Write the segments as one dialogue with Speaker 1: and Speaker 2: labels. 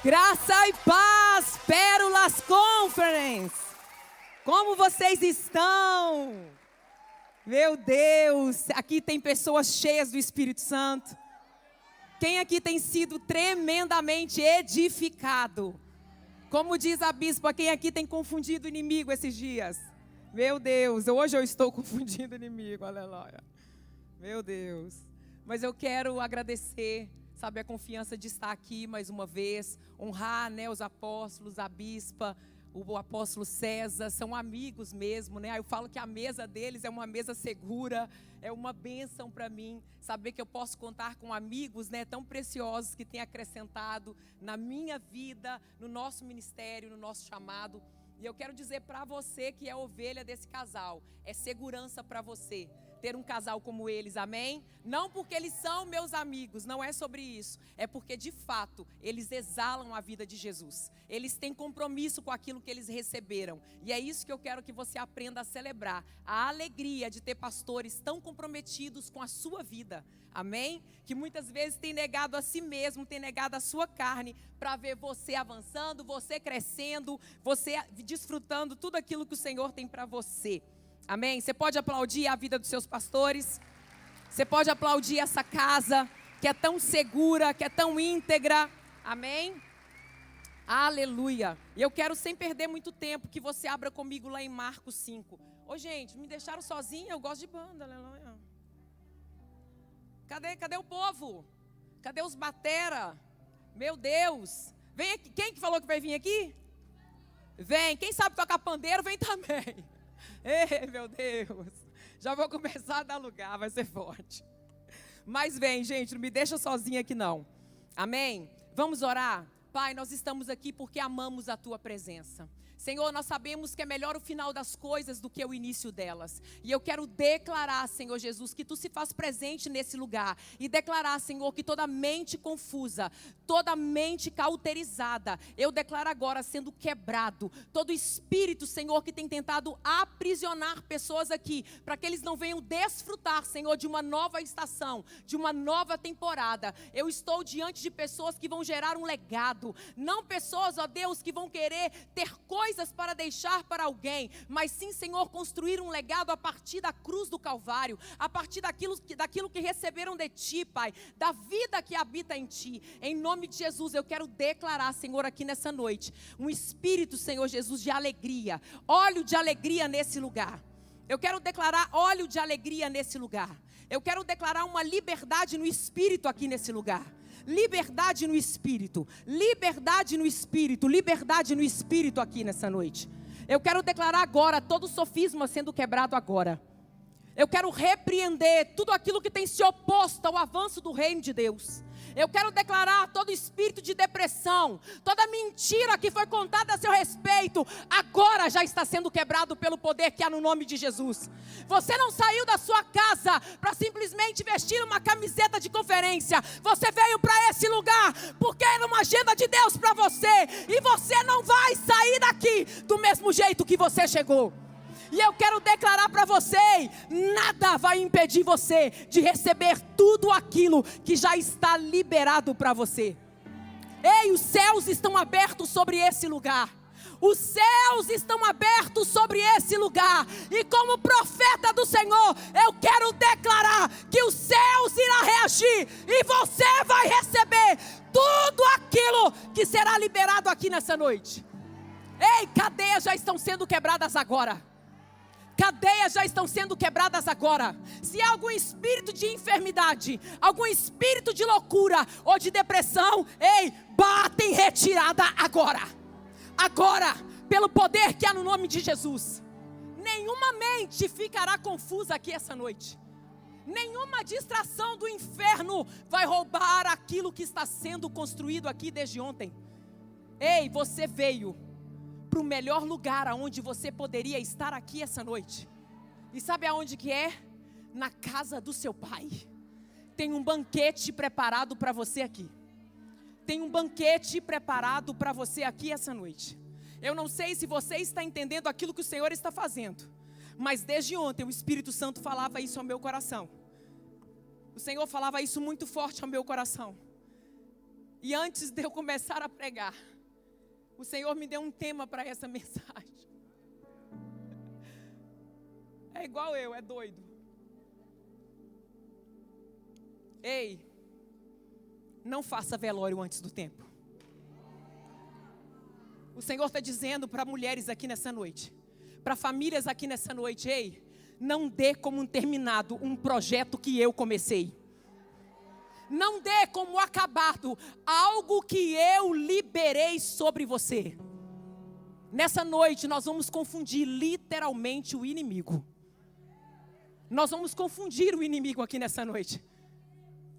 Speaker 1: Graça e paz, Pérolas Conference. Como vocês estão? Meu Deus, aqui tem pessoas cheias do Espírito Santo. Quem aqui tem sido tremendamente edificado? Como diz a bispa, quem aqui tem confundido o inimigo esses dias? Meu Deus, hoje eu estou confundindo o inimigo, aleluia. Meu Deus. Mas eu quero agradecer, sabe, a confiança de estar aqui mais uma vez, honrar, né, os apóstolos, a bispa, o apóstolo César, são amigos mesmo, né? Eu falo que a mesa deles é uma mesa segura, é uma bênção para mim, saber que eu posso contar com amigos, né, tão preciosos que têm acrescentado na minha vida, no nosso ministério, no nosso chamado. E eu quero dizer para você que é ovelha desse casal, é segurança para você ter um casal como eles, amém? Não porque eles são meus amigos, não é sobre isso. É porque de fato eles exalam a vida de Jesus. Eles têm compromisso com aquilo que eles receberam. E é isso que eu quero que você aprenda a celebrar. A alegria de ter pastores tão comprometidos com a sua vida, amém? Que muitas vezes tem negado a si mesmo, tem negado a sua carne, para ver você avançando, você crescendo, você desfrutando tudo aquilo que o Senhor tem para você. Amém? Você pode aplaudir a vida dos seus pastores? Você pode aplaudir essa casa que é tão segura, que é tão íntegra? Amém? Aleluia! E eu quero, sem perder muito tempo, que você abra comigo lá em Marcos 5. Ô gente, me deixaram sozinha, eu gosto de banda, aleluia. Cadê o povo? Cadê os batera? Meu Deus! Vem aqui. Quem que falou que vai vir aqui? Vem. Quem sabe tocar pandeiro, vem também. Ei, meu Deus, já vou começar a dar lugar, vai ser forte. Mas vem, gente, não me deixa sozinha aqui não. Amém? Vamos orar? Pai, nós estamos aqui porque amamos a Tua presença. Senhor, nós sabemos que é melhor o final das coisas do que o início delas. E eu quero declarar, Senhor Jesus, que Tu se faz presente nesse lugar. E declarar, Senhor, que toda mente confusa, toda mente cauterizada, eu declaro agora sendo quebrado. Todo espírito, Senhor, que tem tentado aprisionar pessoas aqui, para que eles não venham desfrutar, Senhor, de uma nova estação, de uma nova temporada. Eu estou diante de pessoas que vão gerar um legado. Não pessoas, ó Deus, que vão querer ter coisas para deixar para alguém, mas sim, Senhor, construir um legado a partir da cruz do Calvário, a partir daquilo que receberam de Ti, Pai, da vida que habita em Ti. Em nome de Jesus, eu quero declarar, Senhor, aqui nessa noite, um espírito, Senhor Jesus, de alegria, óleo de alegria nesse lugar. Eu quero declarar óleo de alegria nesse lugar. Eu quero declarar uma liberdade no espírito aqui nesse lugar. Liberdade no espírito, liberdade no espírito, liberdade no espírito aqui nessa noite. Eu quero declarar agora todo sofisma sendo quebrado agora. Eu quero repreender tudo aquilo que tem se oposto ao avanço do reino de Deus. Eu quero declarar todo espírito de depressão, toda mentira que foi contada a seu respeito, agora já está sendo quebrado pelo poder que há no nome de Jesus. Você não saiu da sua casa para simplesmente vestir uma camiseta de conferência. Você veio para esse lugar porque era uma agenda de Deus para você. E você não vai sair daqui do mesmo jeito que você chegou. E eu quero declarar para você, nada vai impedir você de receber tudo aquilo que já está liberado para você. Ei, os céus estão abertos sobre esse lugar. Os céus estão abertos sobre esse lugar. E como profeta do Senhor, eu quero declarar que os céus irão reagir. E você vai receber tudo aquilo que será liberado aqui nessa noite. Ei, cadeias já estão sendo quebradas agora. Cadeias já estão sendo quebradas agora. Se há algum espírito de enfermidade, algum espírito de loucura ou de depressão, ei, bate em retirada agora. Agora, pelo poder que há no nome de Jesus. Nenhuma mente ficará confusa aqui essa noite. Nenhuma distração do inferno vai roubar aquilo que está sendo construído aqui desde ontem. Ei, você veio para o melhor lugar aonde você poderia estar aqui essa noite. E sabe aonde que é? Na casa do seu pai. Tem um banquete preparado para você aqui. Tem um banquete preparado para você aqui essa noite. Eu não sei se você está entendendo aquilo que o Senhor está fazendo, mas desde ontem o Espírito Santo falava isso ao meu coração. O Senhor falava isso muito forte ao meu coração. E antes de eu começar a pregar, o Senhor me deu um tema para essa mensagem. É igual eu, é doido. Ei, não faça velório antes do tempo. O Senhor está dizendo para mulheres aqui nessa noite, para famílias aqui nessa noite, ei, não dê como terminado um projeto que eu comecei. Não dê como acabado algo que eu liberei sobre você. Nessa noite nós vamos confundir literalmente o inimigo. Nós vamos confundir o inimigo aqui nessa noite.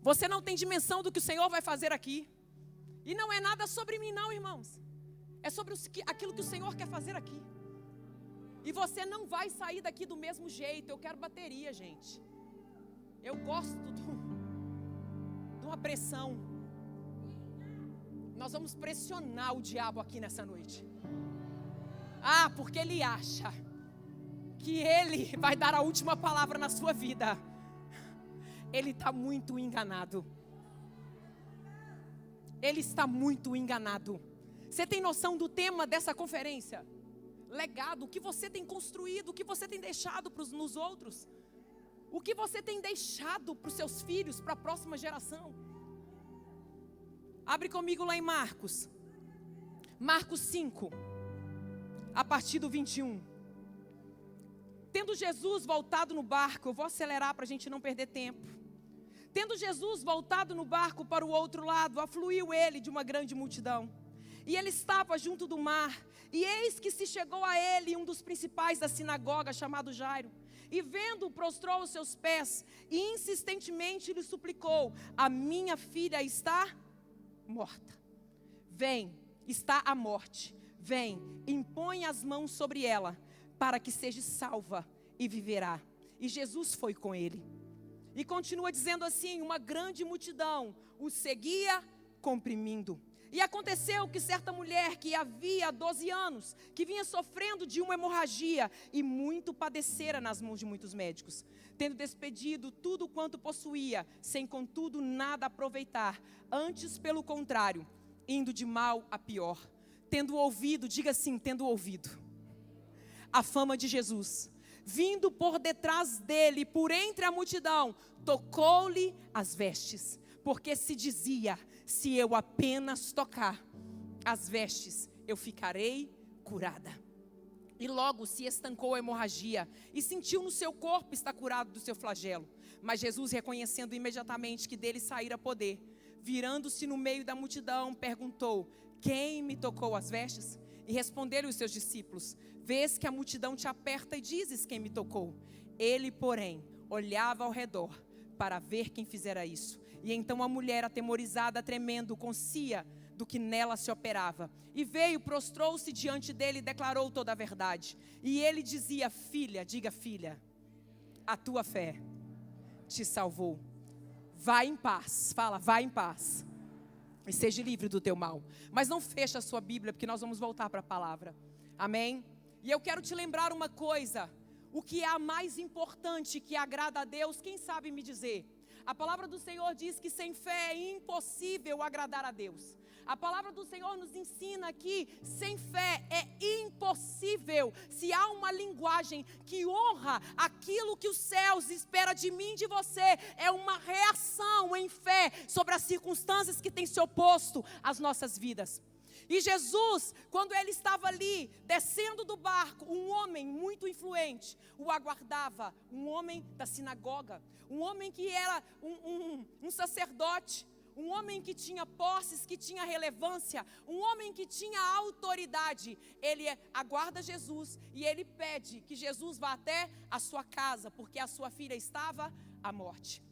Speaker 1: Você não tem dimensão do que o Senhor vai fazer aqui. E não é nada sobre mim não, irmãos. É sobre aquilo que o Senhor quer fazer aqui. E você não vai sair daqui do mesmo jeito. Eu quero bateria, gente. Eu gosto de uma pressão. Nós vamos pressionar o diabo aqui nessa noite. Porque ele acha que ele vai dar a última palavra na sua vida. Ele está muito enganado. Ele está muito enganado. Você tem noção do tema dessa conferência? Legado, o que você tem construído, o que você tem deixado nos outros. O que você tem deixado para os seus filhos, para a próxima geração. Abre comigo lá em Marcos. Marcos 5, a partir do 21. Tendo Jesus voltado no barco, eu vou acelerar para a gente não perder tempo. Tendo Jesus voltado no barco para o outro lado, afluiu ele de uma grande multidão. E ele estava junto do mar, e eis que se chegou a ele um dos principais da sinagoga, chamado Jairo. E vendo-o, prostrou os seus pés, e insistentemente lhe suplicou: a minha filha está morta. Vem, está à morte. Vem, impõe as mãos sobre ela, para que seja salva e viverá. E Jesus foi com ele. E continua dizendo assim: uma grande multidão o seguia, comprimindo. E aconteceu que certa mulher que havia 12 anos, que vinha sofrendo de uma hemorragia e muito padecera nas mãos de muitos médicos, tendo despedido tudo quanto possuía, sem contudo nada aproveitar, antes pelo contrário, indo de mal a pior, tendo ouvido, diga assim, tendo ouvido a fama de Jesus, vindo por detrás dele, por entre a multidão, tocou-lhe as vestes, porque se dizia: se eu apenas tocar as vestes, eu ficarei curada. E logo se estancou a hemorragia, e sentiu no seu corpo estar curado do seu flagelo. Mas Jesus, reconhecendo imediatamente que dele saíra poder, virando-se no meio da multidão, perguntou: quem me tocou as vestes? E responderam os seus discípulos: vês que a multidão te aperta e dizes: quem me tocou? Ele, porém, olhava ao redor para ver quem fizera isso. E então a mulher, atemorizada, tremendo, concia do que nela se operava, e veio, prostrou-se diante dele e declarou toda a verdade. E ele dizia: filha, diga filha, a tua fé te salvou. Vai em paz, fala, vai em paz, e seja livre do teu mal. Mas não feche a sua Bíblia, porque nós vamos voltar para a palavra. Amém? E eu quero te lembrar uma coisa: o que é a mais importante que agrada a Deus, quem sabe me dizer? A palavra do Senhor diz que sem fé é impossível agradar a Deus. A palavra do Senhor nos ensina que sem fé é impossível. Se há uma linguagem que honra aquilo que os céus esperam de mim e de você, é uma reação em fé sobre as circunstâncias que têm se oposto às nossas vidas. E Jesus, quando ele estava ali, descendo do barco, um homem muito influente o aguardava, um homem da sinagoga, um homem que era um sacerdote, um homem que tinha posses, que tinha relevância, um homem que tinha autoridade. Ele aguarda Jesus e ele pede que Jesus vá até a sua casa, porque a sua filha estava à morte.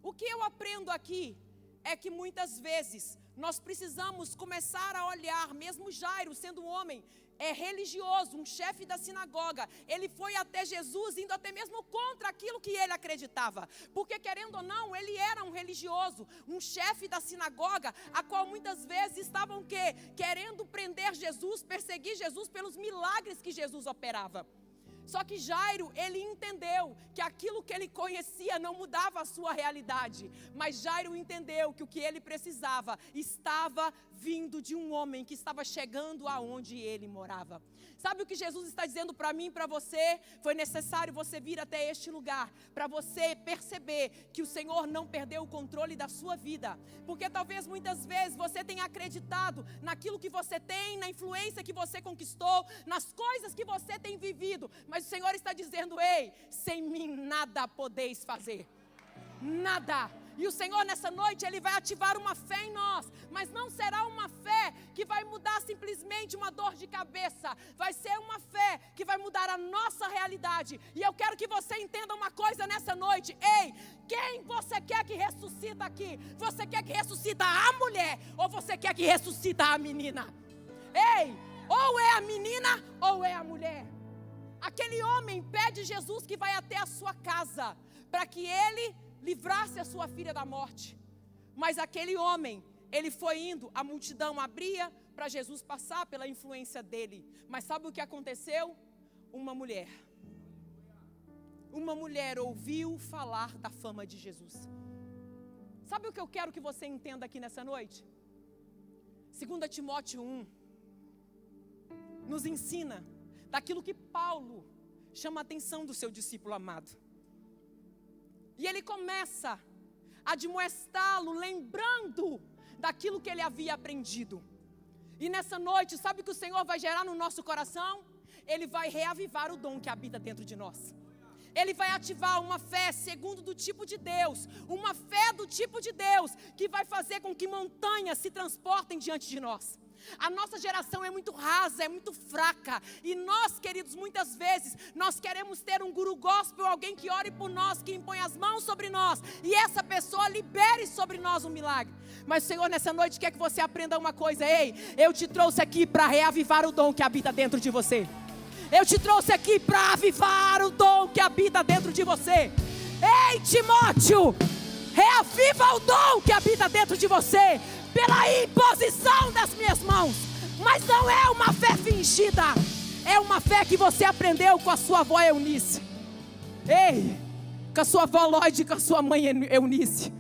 Speaker 1: O que eu aprendo aqui é que muitas vezes nós precisamos começar a olhar, mesmo Jairo sendo um homem religioso, um chefe da sinagoga, ele foi até Jesus, indo até mesmo contra aquilo que ele acreditava, porque querendo ou não, ele era um religioso, um chefe da sinagoga, a qual muitas vezes estavam querendo prender Jesus, perseguir Jesus pelos milagres que Jesus operava. Só que Jairo, ele entendeu que aquilo que ele conhecia não mudava a sua realidade. Mas Jairo entendeu que o que ele precisava estava vindo de um homem que estava chegando aonde ele morava. Sabe o que Jesus está dizendo para mim e para você? Foi necessário você vir até este lugar para você perceber que o Senhor não perdeu o controle da sua vida. Porque talvez muitas vezes você tenha acreditado naquilo que você tem, na influência que você conquistou, nas coisas que você tem vivido. Mas o Senhor está dizendo: ei, sem mim nada podeis fazer. Nada. E o Senhor nessa noite, Ele vai ativar uma fé em nós. Mas não será uma fé que vai mudar simplesmente uma dor de cabeça. Vai ser uma fé que vai mudar a nossa realidade. E eu quero que você entenda uma coisa nessa noite. Ei, quem você quer que ressuscita aqui? Você quer que ressuscita a mulher? Ou você quer que ressuscita a menina? Ei, ou é a menina ou é a mulher. Aquele homem pede Jesus que vai até a sua casa, para que ele livrasse a sua filha da morte. Mas aquele homem, ele foi indo, a multidão abria para Jesus passar pela influência dele. Mas sabe o que aconteceu? Uma mulher ouviu falar da fama de Jesus. Sabe o que eu quero que você entenda aqui nessa noite? 2 Timóteo 1 nos ensina daquilo que Paulo chama a atenção do seu discípulo amado. E ele começa a admoestá-lo, lembrando daquilo que ele havia aprendido. E nessa noite, sabe o que o Senhor vai gerar no nosso coração? Ele vai reavivar o dom que habita dentro de nós. Ele vai ativar uma fé segundo do tipo de Deus. Uma fé do tipo de Deus que vai fazer com que montanhas se transportem diante de nós. A nossa geração é muito rasa, é muito fraca. E nós, queridos, muitas vezes nós queremos ter um guru gospel, alguém que ore por nós, que impõe as mãos sobre nós, e essa pessoa libere sobre nós um milagre. Mas o Senhor nessa noite quer que você aprenda uma coisa. Ei, eu te trouxe aqui para reavivar o dom que habita dentro de você. Eu te trouxe aqui para avivar o dom que habita dentro de você. Ei, Timóteo, reaviva o dom que habita dentro de você, pela imposição das minhas mãos. Mas não é uma fé fingida, é uma fé que você aprendeu com a sua avó Eunice. Ei, com a sua avó Lloyd, com a sua mãe Eunice.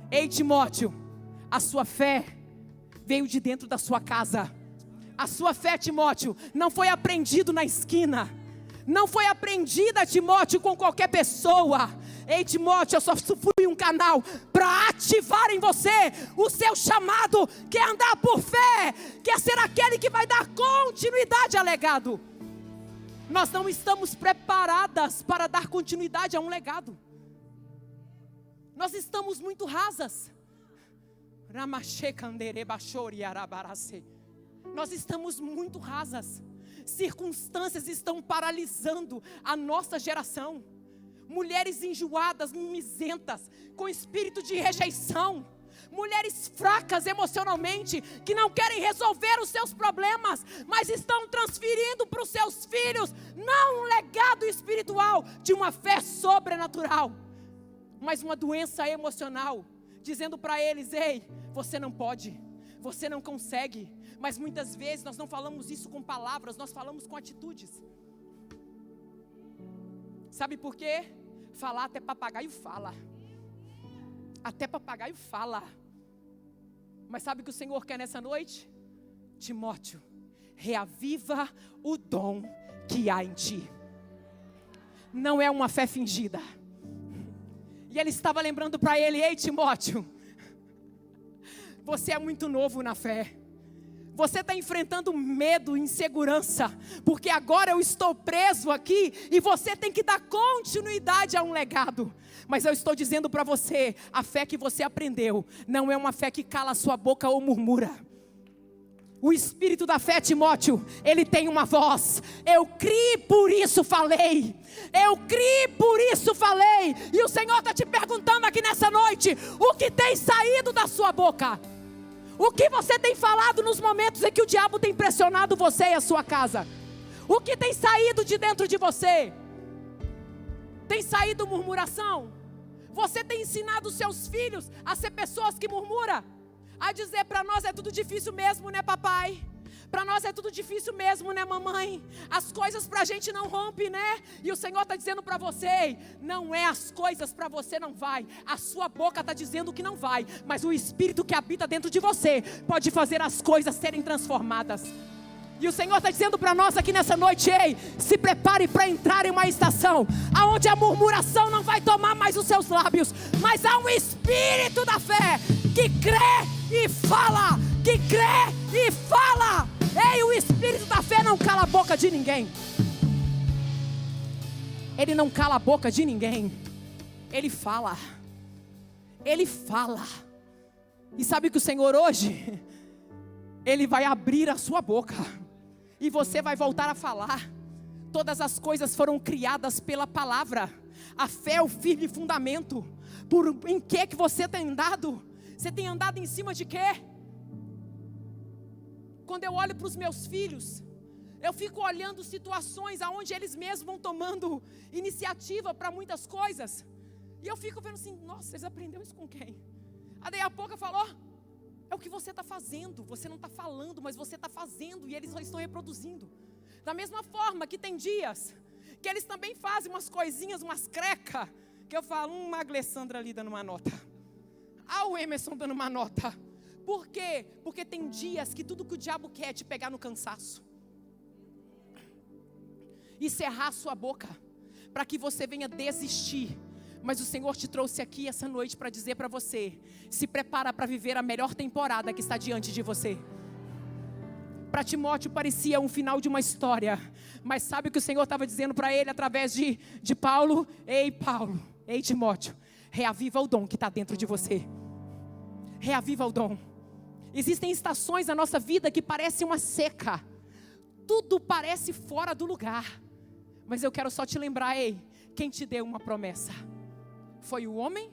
Speaker 1: Ei, Timóteo, a sua fé veio de dentro da sua casa. A sua fé, Timóteo, não foi aprendido na esquina. Não foi aprendida, Timóteo, com qualquer pessoa. Ei, Timóteo, eu só fui um canal para ativar em você o seu chamado, que é andar por fé, que é ser aquele que vai dar continuidade ao legado. Nós não estamos preparadas para dar continuidade a um legado. Nós estamos muito rasas. Nós estamos muito rasas. Circunstâncias estão paralisando a nossa geração. Mulheres enjoadas, mimizentas, com espírito de rejeição. Mulheres fracas emocionalmente, que não querem resolver os seus problemas, mas estão transferindo para os seus filhos, não um legado espiritual de uma fé sobrenatural, mas uma doença emocional, dizendo para eles: ei, você não pode, você não consegue. Mas muitas vezes nós não falamos isso com palavras, nós falamos com atitudes. Sabe por quê? Falar até papagaio fala. Até papagaio fala. Mas sabe o que o Senhor quer nessa noite? Timóteo, reaviva o dom que há em ti. Não é uma fé fingida. E ele estava lembrando para ele: ei, Timóteo, você é muito novo na fé. Você está enfrentando medo, insegurança, porque agora eu estou preso aqui e você tem que dar continuidade a um legado. Mas eu estou dizendo para você, a fé que você aprendeu não é uma fé que cala a sua boca ou murmura. O espírito da fé, Timóteo, ele tem uma voz. Eu criei, por isso falei. Eu criei, por isso falei. E o Senhor está te perguntando aqui nessa noite: o que tem saído da sua boca? O que você tem falado nos momentos em que o diabo tem pressionado você e a sua casa? O que tem saído de dentro de você? Tem saído murmuração? Você tem ensinado os seus filhos a ser pessoas que murmuram? A dizer: para nós é tudo difícil mesmo, né, papai? Para nós é tudo difícil mesmo, né, mamãe? As coisas para a gente não rompem, né? E o Senhor está dizendo para você, não é as coisas para você não vai. A sua boca está dizendo que não vai, mas o Espírito que habita dentro de você pode fazer as coisas serem transformadas. E o Senhor está dizendo para nós aqui nessa noite, ei, se prepare para entrar em uma estação aonde a murmuração não vai tomar mais os seus lábios, mas há um Espírito da fé que crê e fala, que crê e fala. Ei, o Espírito da fé não cala a boca de ninguém. Ele não cala a boca de ninguém. Ele fala. Ele fala. E sabe que o Senhor hoje, Ele vai abrir a sua boca e você vai voltar a falar. Todas as coisas foram criadas pela palavra. A fé é o firme fundamento. Em que você tem andado? Você tem andado em cima de quê? Quando eu olho para os meus filhos, eu fico olhando situações onde eles mesmos vão tomando iniciativa para muitas coisas. E eu fico vendo assim, nossa, eles aprenderam isso com quem? Aí daí a pouco eu falo, ó, é o que você está fazendo. Você não está falando, mas você está fazendo. E eles só estão reproduzindo. Da mesma forma que tem dias que eles também fazem umas coisinhas, umas crecas, que eu falo, uma Alessandra ali dando uma nota. O Emerson dando uma nota. Por quê? Porque tem dias que tudo que o diabo quer é te pegar no cansaço. E cerrar a sua boca, para que você venha desistir. Mas o Senhor te trouxe aqui essa noite para dizer para você, se prepara para viver a melhor temporada que está diante de você. Para Timóteo parecia um final de uma história, mas sabe o que o Senhor estava dizendo para ele através de Paulo? Ei Paulo, ei Timóteo, reaviva o dom que está dentro de você. Reaviva o dom. Existem estações na nossa vida que parecem uma seca. Tudo parece fora do lugar. Mas eu quero só te lembrar, ei, quem te deu uma promessa? Foi o homem?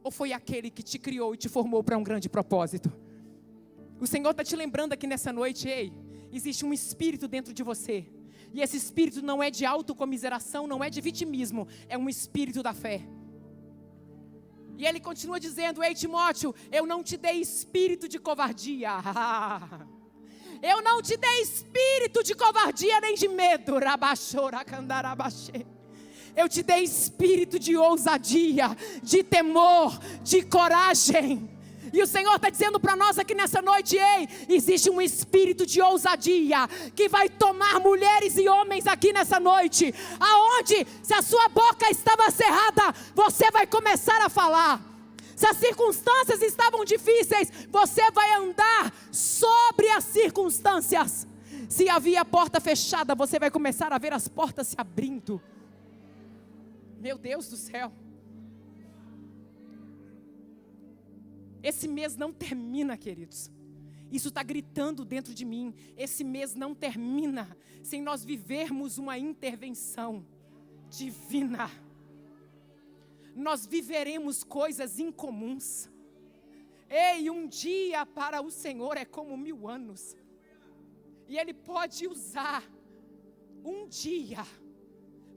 Speaker 1: Ou foi aquele que te criou e te formou para um grande propósito? O Senhor está te lembrando aqui nessa noite, ei, existe um espírito dentro de você. E esse espírito não é de autocomiseração, não é de vitimismo, é um espírito da fé. E ele continua dizendo, ei Timóteo, eu não te dei espírito de covardia. Eu não te dei espírito de covardia nem de medo. Eu te dei espírito de ousadia, de temor, de coragem. E o Senhor está dizendo para nós aqui nessa noite, ei, existe um espírito de ousadia que vai tomar mulheres e homens aqui nessa noite, aonde se a sua boca estava cerrada, você vai começar a falar. Se as circunstâncias estavam difíceis, você vai andar sobre as circunstâncias. Se havia porta fechada, você vai começar a ver as portas se abrindo. Meu Deus do céu. Esse mês não termina, queridos. Isso está gritando dentro de mim. Esse mês não termina sem nós vivermos uma intervenção divina. Nós viveremos coisas incomuns. Ei, um dia para o Senhor é como 1000 anos. E Ele pode usar um dia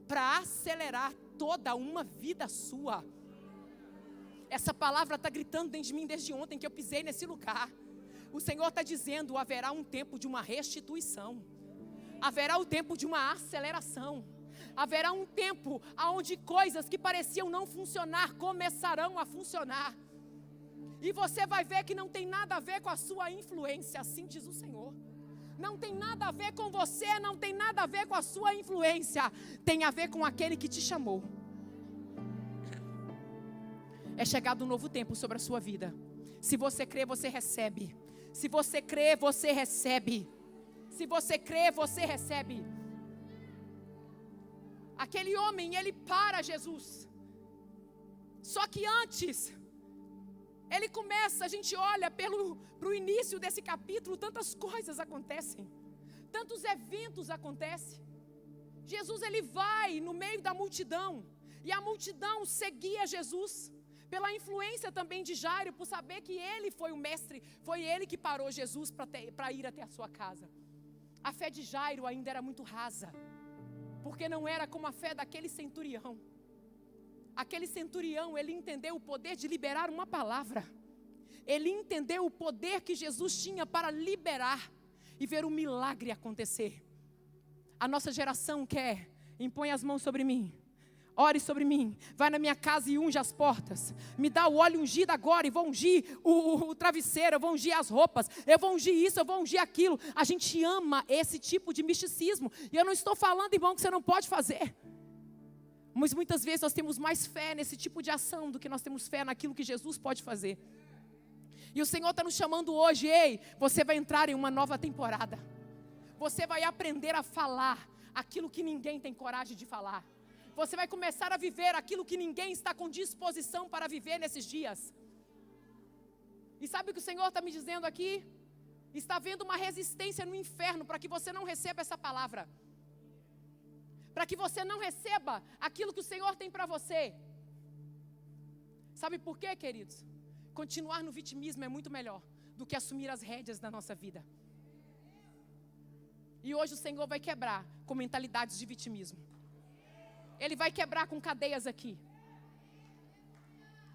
Speaker 1: para acelerar toda uma vida sua. Essa palavra está gritando dentro de mim desde ontem que eu pisei nesse lugar. O Senhor está dizendo, haverá um tempo de uma restituição. Haverá o tempo de uma aceleração. Haverá um tempo onde coisas que pareciam não funcionar começarão a funcionar. E você vai ver que não tem nada a ver com a sua influência, assim diz o Senhor. Não tem nada a ver com você, não tem nada a ver com a sua influência. Tem a ver com aquele que te chamou. É chegado um novo tempo sobre a sua vida. Se você crê, você recebe. Se você crê, você recebe. Se você crê, você recebe. Aquele homem, ele para Jesus. Só que antes, ele começa, a gente olha para o início desse capítulo, tantas coisas acontecem. Tantos eventos acontecem. Jesus, ele vai no meio da multidão. E a multidão seguia Jesus. Pela influência também de Jairo, por saber que ele foi o mestre, foi ele que parou Jesus para ir até a sua casa. A fé de Jairo ainda era muito rasa, porque não era como a fé daquele centurião. Aquele centurião, ele entendeu o poder de liberar uma palavra. ele entendeu o poder que Jesus tinha para liberar e ver o milagre acontecer. A nossa geração quer, impõe as mãos sobre mim, ore sobre mim, vai na minha casa e unge as portas, me dá o óleo ungido agora e vou ungir o travesseiro, eu vou ungir as roupas, eu vou ungir isso, eu vou ungir aquilo. A gente ama esse tipo de misticismo, e eu não estou falando, irmão, que você não pode fazer, mas muitas vezes nós temos mais fé nesse tipo de ação do que nós temos fé naquilo que Jesus pode fazer. E o Senhor está nos chamando hoje, ei, você vai entrar em uma nova temporada, você vai aprender a falar aquilo que ninguém tem coragem de falar. Você vai começar a viver aquilo que ninguém está com disposição para viver nesses dias. E sabe o que o Senhor está me dizendo aqui? Está havendo uma resistência no inferno para que você não receba essa palavra. Para que você não receba aquilo que o Senhor tem para você. Sabe por quê, queridos? Continuar no vitimismo é muito melhor do que assumir as rédeas da nossa vida. E hoje o Senhor vai quebrar com mentalidades de vitimismo. Ele vai quebrar com cadeias aqui.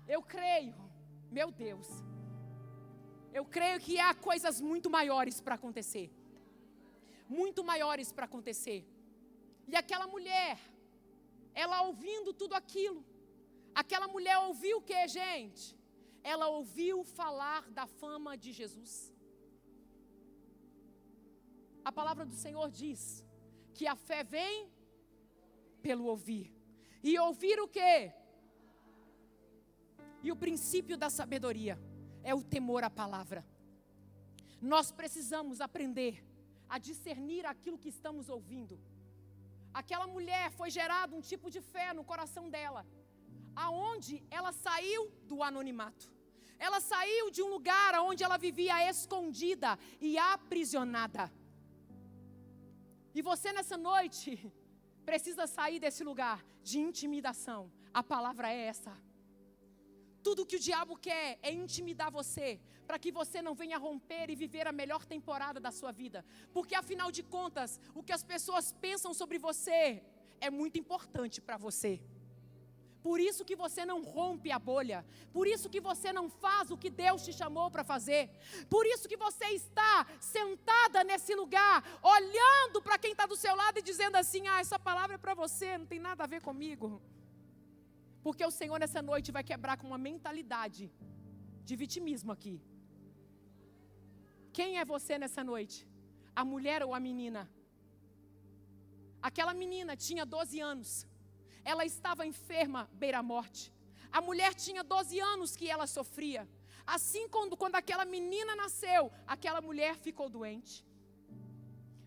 Speaker 1: Eu creio, meu Deus, eu creio que há coisas muito maiores para acontecer. Muito maiores para acontecer. E aquela mulher, ela ouvindo tudo aquilo, aquela mulher ouviu o que, gente? Ela ouviu falar da fama de Jesus. A palavra do Senhor diz que a fé vem pelo ouvir. E ouvir o quê? E o princípio da sabedoria é o temor à palavra. Nós precisamos aprender a discernir aquilo que estamos ouvindo. Aquela mulher foi gerado um tipo de fé no coração dela, aonde ela saiu do anonimato. Ela saiu de um lugar onde ela vivia escondida e aprisionada. E você nessa noite precisa sair desse lugar de intimidação. A palavra é essa. Tudo que o diabo quer é intimidar você, para que você não venha romper e viver a melhor temporada da sua vida. Porque afinal de contas, o que as pessoas pensam sobre você é muito importante para você. Por isso que você não rompe a bolha. Por isso que você não faz o que Deus te chamou para fazer. Por isso que você está sentada nesse lugar, olhando para quem está do seu lado e dizendo assim: essa palavra é para você, não tem nada a ver comigo. Porque o Senhor nessa noite vai quebrar com uma mentalidade de vitimismo aqui. Quem é você nessa noite? A mulher ou a menina? Aquela menina tinha 12 anos. Ela estava enferma, beira a morte. A mulher tinha 12 anos que ela sofria. Assim, quando aquela menina nasceu, aquela mulher ficou doente.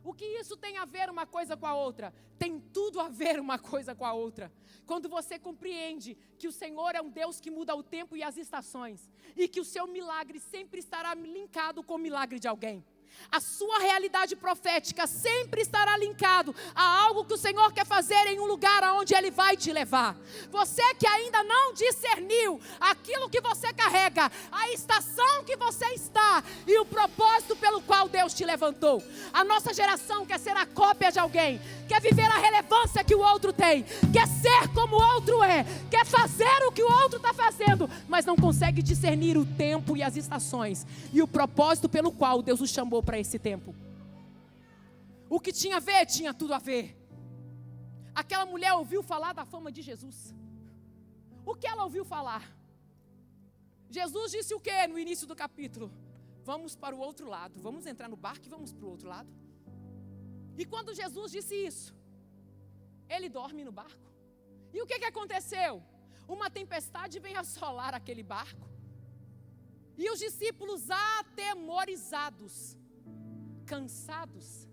Speaker 1: O que isso tem a ver uma coisa com a outra? Tem tudo a ver uma coisa com a outra. Quando você compreende que o Senhor é um Deus que muda o tempo e as estações, e que o seu milagre sempre estará linkado com o milagre de alguém. A sua realidade profética sempre estará linkado a algo que o Senhor quer fazer em um lugar aonde Ele vai te levar. Você que ainda não discerniu aquilo que você carrega, a estação que você está e o propósito pelo qual Deus te levantou. A nossa geração quer ser a cópia de alguém, quer viver a relevância que o outro tem, quer ser como o outro é, quer fazer o que o outro está fazendo, mas não consegue discernir o tempo e as estações e o propósito pelo qual Deus o chamou para esse tempo. O que tinha a ver, tinha tudo a ver. Aquela mulher ouviu falar da fama de Jesus. O que ela ouviu falar? Jesus disse o que no início do capítulo? Vamos para o outro lado, vamos entrar no barco e vamos para o outro lado. E quando Jesus disse isso, ele dorme no barco. E o que aconteceu? Uma tempestade vem assolar aquele barco. E os discípulos atemorizados, cansados,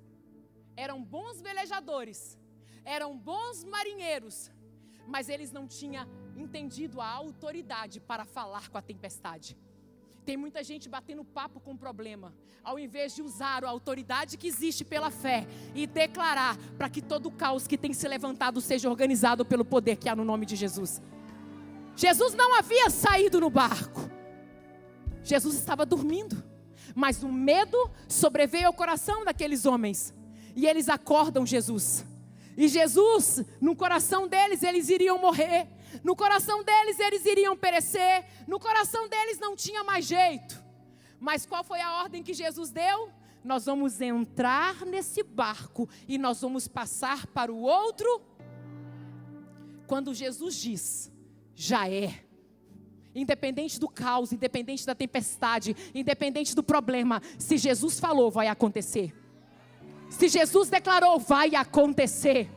Speaker 1: eram bons velejadores, eram bons marinheiros, mas eles não tinham entendido a autoridade para falar com a tempestade. Tem muita gente batendo papo com o problema, ao invés de usar a autoridade que existe pela fé e declarar para que todo o caos que tem se levantado seja organizado pelo poder que há no nome de Jesus. Jesus não havia saído no barco, Jesus estava dormindo, mas o medo sobreveio ao coração daqueles homens, e eles acordam Jesus, e Jesus, no coração deles, eles iriam morrer, no coração deles, eles iriam perecer, no coração deles não tinha mais jeito. Mas qual foi a ordem que Jesus deu? Nós vamos entrar nesse barco e nós vamos passar para o outro. Quando Jesus diz, já é. Independente do caos, independente da tempestade, independente do problema, se Jesus falou, vai acontecer. Se Jesus declarou, vai acontecer.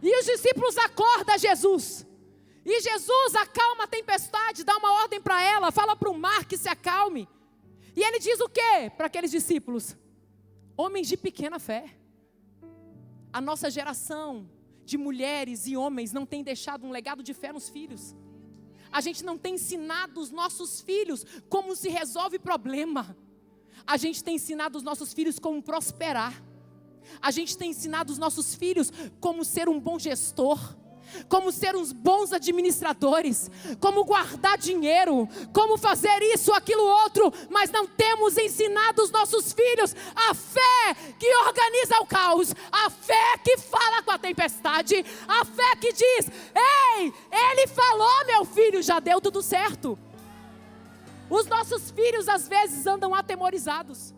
Speaker 1: E os discípulos acordam Jesus. E Jesus acalma a tempestade, dá uma ordem para ela, fala para o mar que se acalme. E ele diz o quê para aqueles discípulos? Homens de pequena fé. A nossa geração de mulheres e homens não tem deixado um legado de fé nos filhos. A gente não tem ensinado os nossos filhos como se resolve problema. A gente tem ensinado os nossos filhos como prosperar. A gente tem ensinado os nossos filhos como ser um bom gestor, como ser uns bons administradores, como guardar dinheiro, como fazer isso, aquilo, outro, mas não temos ensinado os nossos filhos a fé que organiza o caos, a fé que fala com a tempestade, a fé que diz, ei, ele falou, meu filho, já deu tudo certo. Os nossos filhos às vezes andam atemorizados.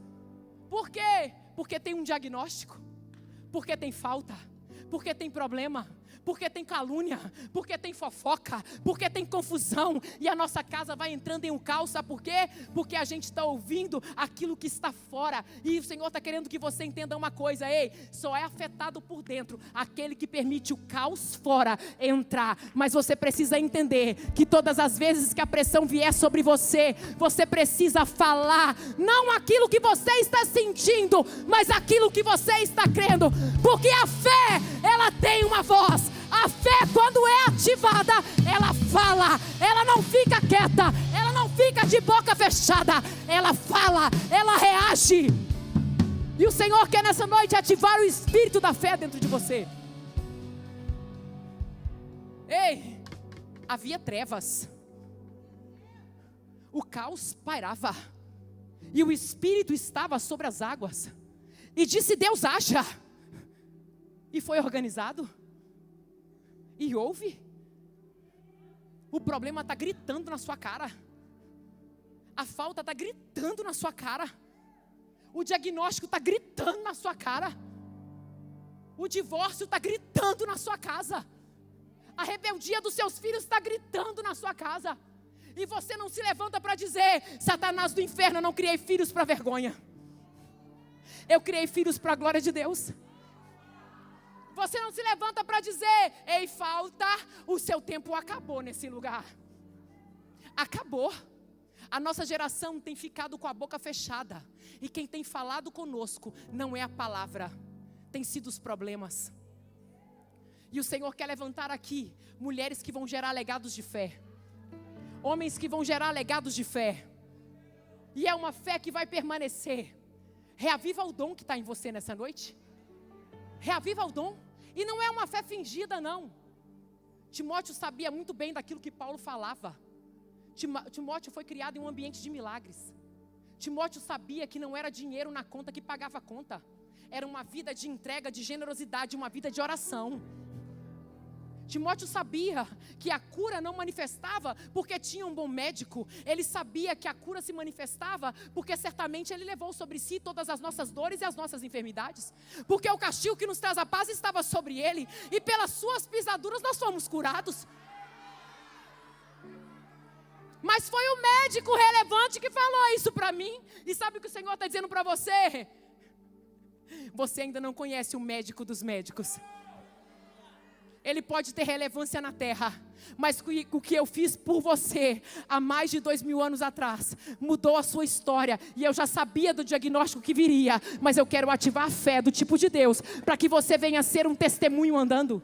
Speaker 1: Por quê? Porque tem um diagnóstico, porque tem falta, porque tem problema, porque tem calúnia, porque tem fofoca, porque tem confusão, e a nossa casa vai entrando em um caos, sabe por quê? Porque a gente está ouvindo aquilo que está fora, e o Senhor está querendo que você entenda uma coisa, ei, só é afetado por dentro aquele que permite o caos fora entrar, mas você precisa entender que todas as vezes que a pressão vier sobre você, você precisa falar, não aquilo que você está sentindo, mas aquilo que você está crendo, porque a fé, ela tem uma voz. A fé, quando é ativada, ela fala, ela não fica quieta, ela não fica de boca fechada, ela fala, ela reage. E o Senhor quer nessa noite ativar o espírito da fé dentro de você. Ei, havia trevas, o caos pairava, e o Espírito estava sobre as águas, e disse Deus haja, e foi organizado. E ouve, o problema está gritando na sua cara, a falta está gritando na sua cara, o diagnóstico está gritando na sua cara, o divórcio está gritando na sua casa, a rebeldia dos seus filhos está gritando na sua casa, e você não se levanta para dizer, Satanás do inferno, eu não criei filhos para vergonha, eu criei filhos para a glória de Deus. Você não se levanta para dizer, ei, falta, o seu tempo acabou nesse lugar. Acabou. A nossa geração tem ficado com a boca fechada. E quem tem falado conosco não é a palavra, tem sido os problemas. E o Senhor quer levantar aqui mulheres que vão gerar legados de fé. Homens que vão gerar legados de fé. E é uma fé que vai permanecer. Reaviva o dom que está em você nessa noite. Reaviva o dom. E não é uma fé fingida, não. Timóteo sabia muito bem daquilo que Paulo falava. Timóteo foi criado em um ambiente de milagres. Timóteo sabia que não era dinheiro na conta que pagava a conta. Era uma vida de entrega, de generosidade, uma vida de oração. Timóteo sabia que a cura não manifestava porque tinha um bom médico. Ele sabia que a cura se manifestava porque certamente ele levou sobre si todas as nossas dores e as nossas enfermidades. Porque o castigo que nos traz a paz estava sobre ele. E pelas suas pisaduras nós fomos curados. Mas foi o médico relevante que falou isso para mim. E sabe o que o Senhor está dizendo para você? Você ainda não conhece o médico dos médicos. Ele pode ter relevância na terra, mas o que eu fiz por você há mais de 2000 anos atrás mudou a sua história, e eu já sabia do diagnóstico que viria, mas eu quero ativar a fé do tipo de Deus para que você venha ser um testemunho andando.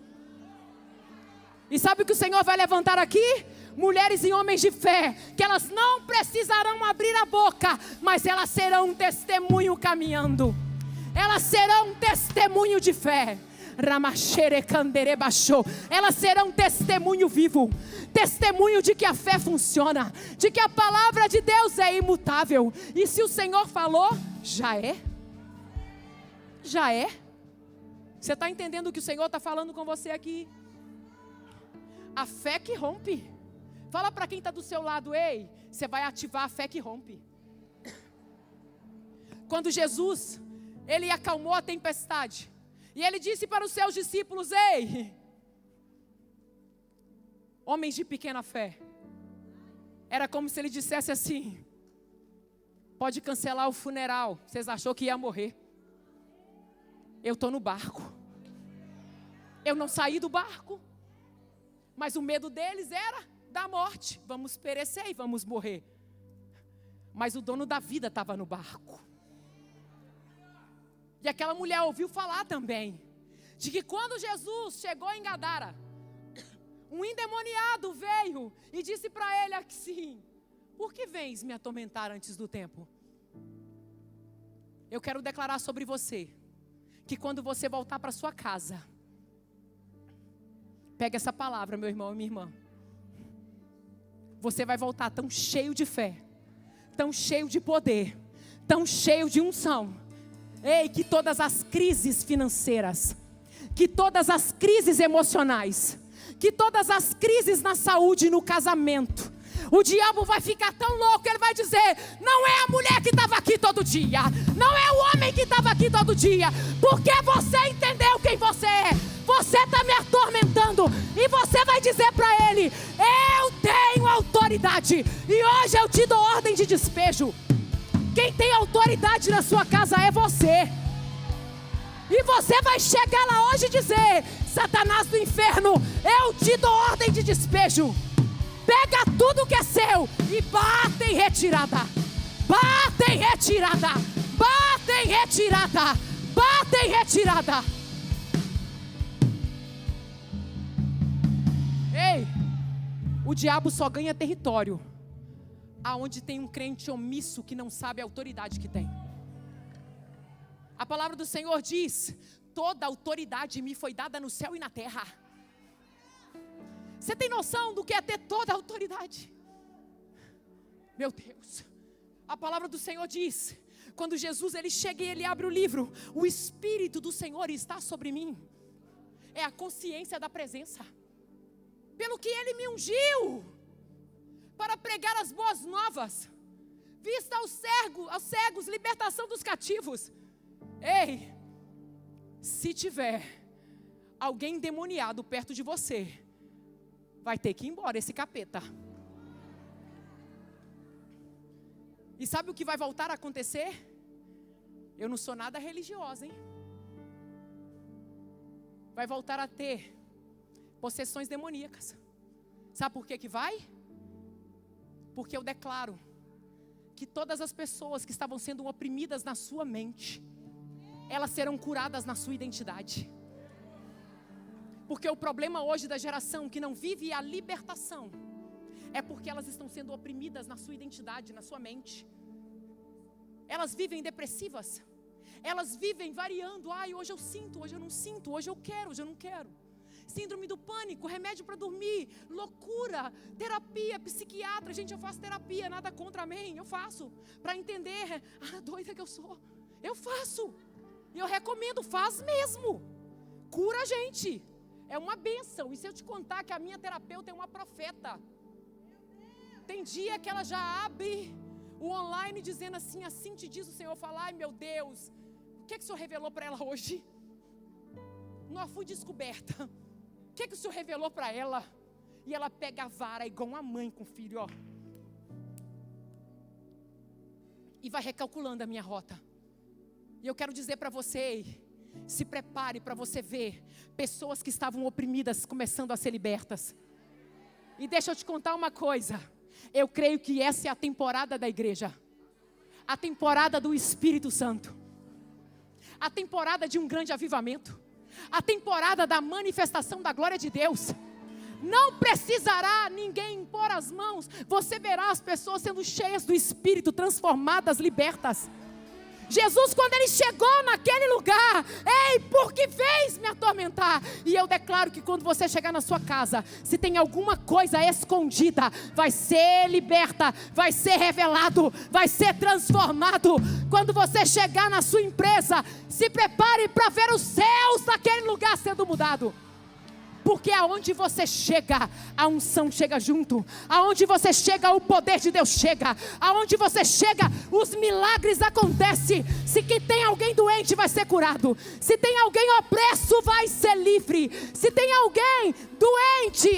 Speaker 1: E sabe o que o Senhor vai levantar aqui? Mulheres e homens de fé, que elas não precisarão abrir a boca, mas elas serão um testemunho caminhando, elas serão um testemunho de fé. Elas serão testemunho vivo, testemunho de que a fé funciona, de que a palavra de Deus é imutável. E se o Senhor falou, já é. Já é. Você está entendendo o que o Senhor está falando com você aqui? A fé que rompe. Fala para quem está do seu lado, ei, você vai ativar a fé que rompe. Quando Jesus, ele acalmou a tempestade, e ele disse para os seus discípulos: ei, homens de pequena fé. Era como se ele dissesse assim: pode cancelar o funeral, vocês achou que ia morrer. Eu estou no barco. Eu não saí do barco. Mas o medo deles era da morte. Vamos perecer e vamos morrer. Mas o dono da vida estava no barco. E aquela mulher ouviu falar também de que quando Jesus chegou em Gadara, um endemoniado veio e disse para ele assim: por que vens me atormentar antes do tempo? Eu quero declarar sobre você que quando você voltar para sua casa, pega essa palavra, meu irmão e minha irmã, você vai voltar tão cheio de fé, tão cheio de poder, tão cheio de unção. Ei, que todas as crises financeiras, que todas as crises emocionais, que todas as crises na saúde e no casamento, o diabo vai ficar tão louco, ele vai dizer: não é a mulher que estava aqui todo dia, não é o homem que estava aqui todo dia, porque você entendeu quem você é. Você está me atormentando, e você vai dizer para ele: eu tenho autoridade, e hoje eu te dou ordem de despejo. Quem tem autoridade na sua casa é você. E você vai chegar lá hoje e dizer: Satanás do inferno, eu te dou ordem de despejo. Pega tudo que é seu e bate em retirada. Bate em retirada. Bate em retirada. Bate em retirada. Ei, o diabo só ganha território aonde tem um crente omisso que não sabe a autoridade que tem. A palavra do Senhor diz: toda autoridade me foi dada no céu e na terra. Você tem noção do que é ter toda a autoridade? Meu Deus, a palavra do Senhor diz: quando Jesus ele chega e ele abre o livro, o Espírito do Senhor está sobre mim. É a consciência da presença. Pelo que ele me ungiu para pregar as boas novas, vista aos cegos, libertação dos cativos. Ei, se tiver alguém endemoniado perto de você, vai ter que ir embora esse capeta. E sabe o que vai voltar a acontecer? Eu não sou nada religiosa, hein? Vai voltar a ter possessões demoníacas. Sabe por que vai? Porque eu declaro que todas as pessoas que estavam sendo oprimidas na sua mente, elas serão curadas na sua identidade. Porque o problema hoje da geração que não vive a libertação é porque elas estão sendo oprimidas na sua identidade, na sua mente. Elas vivem depressivas. Elas vivem variando. Ai, hoje eu sinto, hoje eu não sinto, hoje eu quero, hoje eu não quero. Síndrome do pânico, remédio para dormir, loucura, terapia, psiquiatra. Gente, eu faço terapia, nada contra, amém. Eu faço, para entender a doida que eu sou. Eu faço. E eu recomendo, faz mesmo. Cura a gente. É uma bênção. E se eu te contar que a minha terapeuta é uma profeta, tem dia que ela já abre o online dizendo assim: assim te diz o Senhor. Fala: ai meu Deus, o que o Senhor revelou para ela hoje? Não fui descoberta. O que o Senhor revelou para ela? E ela pega a vara igual uma mãe com o filho, ó, e vai recalculando a minha rota. E eu quero dizer para você: se prepare para você ver pessoas que estavam oprimidas começando a ser libertas. E deixa eu te contar uma coisa. Eu creio que essa é a temporada da igreja. A temporada do Espírito Santo. A temporada de um grande avivamento. A temporada da manifestação da glória de Deus. Não precisará ninguém impor as mãos. Você verá as pessoas sendo cheias do Espírito, transformadas, libertas. Jesus, quando ele chegou naquele lugar: ei, por que vens me atormentar? E eu declaro que quando você chegar na sua casa, se tem alguma coisa escondida, vai ser liberta, vai ser revelado, vai ser transformado. Quando você chegar na sua empresa, se prepare para ver os céus daquele lugar sendo mudado.
Speaker 2: Porque aonde você chega, a unção chega junto. Aonde você chega, o poder de Deus chega. Aonde você chega, os milagres acontecem. Se que tem alguém doente, vai ser curado. Se tem alguém opresso, vai ser livre. Se tem alguém doente,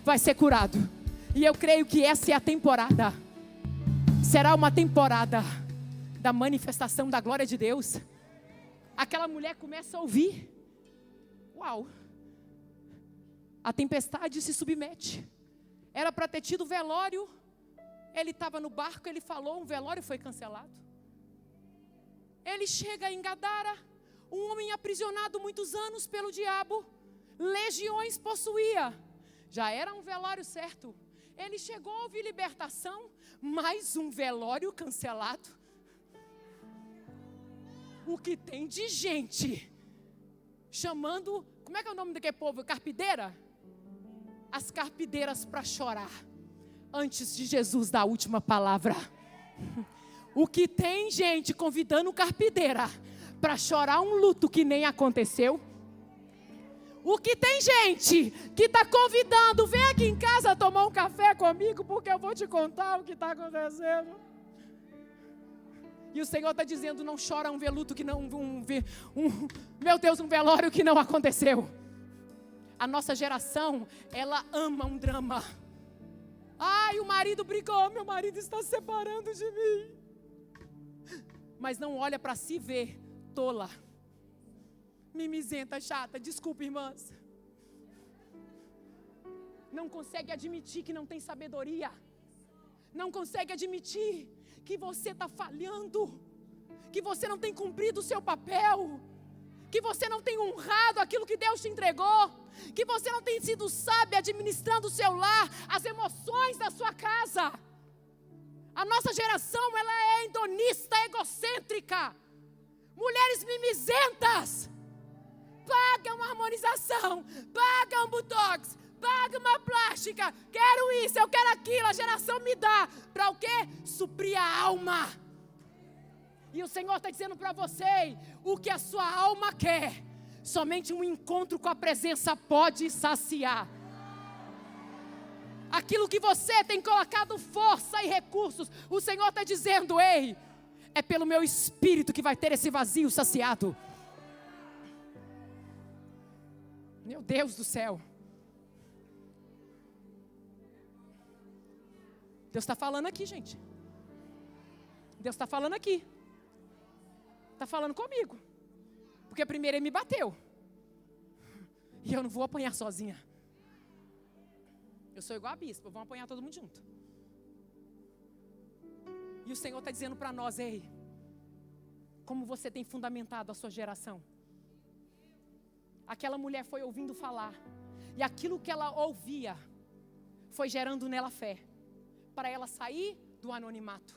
Speaker 2: vai ser curado. E eu creio que essa é a temporada. Será uma temporada da manifestação da glória de Deus. Aquela mulher começa a ouvir. Uau! A tempestade se submete. Era para ter tido velório. Ele estava no barco, ele falou, um velório foi cancelado. Ele chega em Gadara, um homem aprisionado muitos anos pelo diabo, legiões possuía. Já era um velório certo. Ele chegou a ouvir libertação, mais um velório cancelado. O que tem de gente chamando, como é que é o nome daquele povo? Carpideira? As carpideiras para chorar antes de Jesus dar a última palavra. O que tem gente convidando carpideira para chorar um luto que nem aconteceu. O que tem gente que está convidando, vem aqui em casa tomar um café comigo, porque eu vou te contar o que está acontecendo. E o Senhor está dizendo, não chora um veluto que não, meu Deus, um velório que não aconteceu. A nossa geração, ela ama um drama. Ai, o marido brigou, meu marido está se separando de mim. Mas não olha para si ver, tola. Mimizenta, chata, desculpa, irmãs. Não consegue admitir que não tem sabedoria. Não consegue admitir que você está falhando. Que você não tem cumprido o seu papel. Que você não tem honrado aquilo que Deus te entregou. Que você não tem sido sábio administrando o seu lar, as emoções da sua casa. A nossa geração, ela é hedonista, egocêntrica. Mulheres mimizentas. Paga uma harmonização, paga um botox, paga uma plástica, quero isso, eu quero aquilo, a geração me dá. Para o quê? Suprir a alma. E o Senhor está dizendo para você, o que a sua alma quer, somente um encontro com a presença pode saciar. Aquilo que você tem colocado força e recursos, o Senhor está dizendo, ei, é pelo meu espírito que vai ter esse vazio saciado. Meu Deus do céu. Deus está falando aqui, gente. Deus está falando aqui. Está falando comigo. Porque primeiro ele me bateu. E eu não vou apanhar sozinha. Eu sou igual a bispa, vamos apanhar todo mundo junto. E o Senhor está dizendo para nós, ei, como você tem fundamentado a sua geração. Aquela mulher foi ouvindo falar. E aquilo que ela ouvia foi gerando nela fé. Para ela sair do anonimato.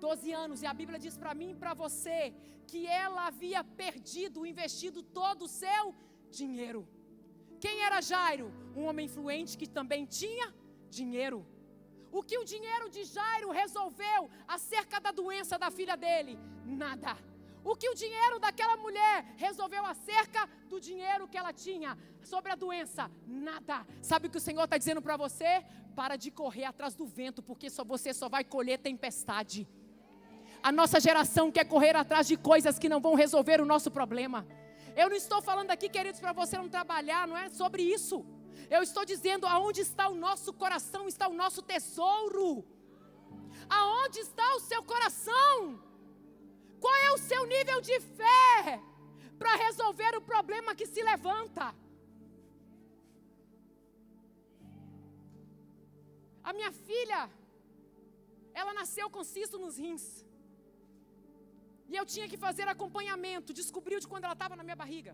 Speaker 2: 12 anos, e a Bíblia diz para mim e para você que ela havia perdido, investido todo o seu dinheiro. Quem era Jairo? Um homem influente que também tinha dinheiro. O que o dinheiro de Jairo resolveu acerca da doença da filha dele? Nada. O que o dinheiro daquela mulher resolveu acerca do dinheiro que ela tinha sobre a doença? Nada. Sabe o que o Senhor está dizendo para você? Para de correr atrás do vento, porque você só vai colher tempestade. A nossa geração quer correr atrás de coisas que não vão resolver o nosso problema. Eu não estou falando aqui, queridos, para você não trabalhar, não é sobre isso. Eu estou dizendo aonde está o nosso coração, está o nosso tesouro. Aonde está o seu coração? Qual é o seu nível de fé para resolver o problema que se levanta? A minha filha, ela nasceu com cisto nos rins. E eu tinha que fazer acompanhamento, descobriu de quando ela estava na minha barriga.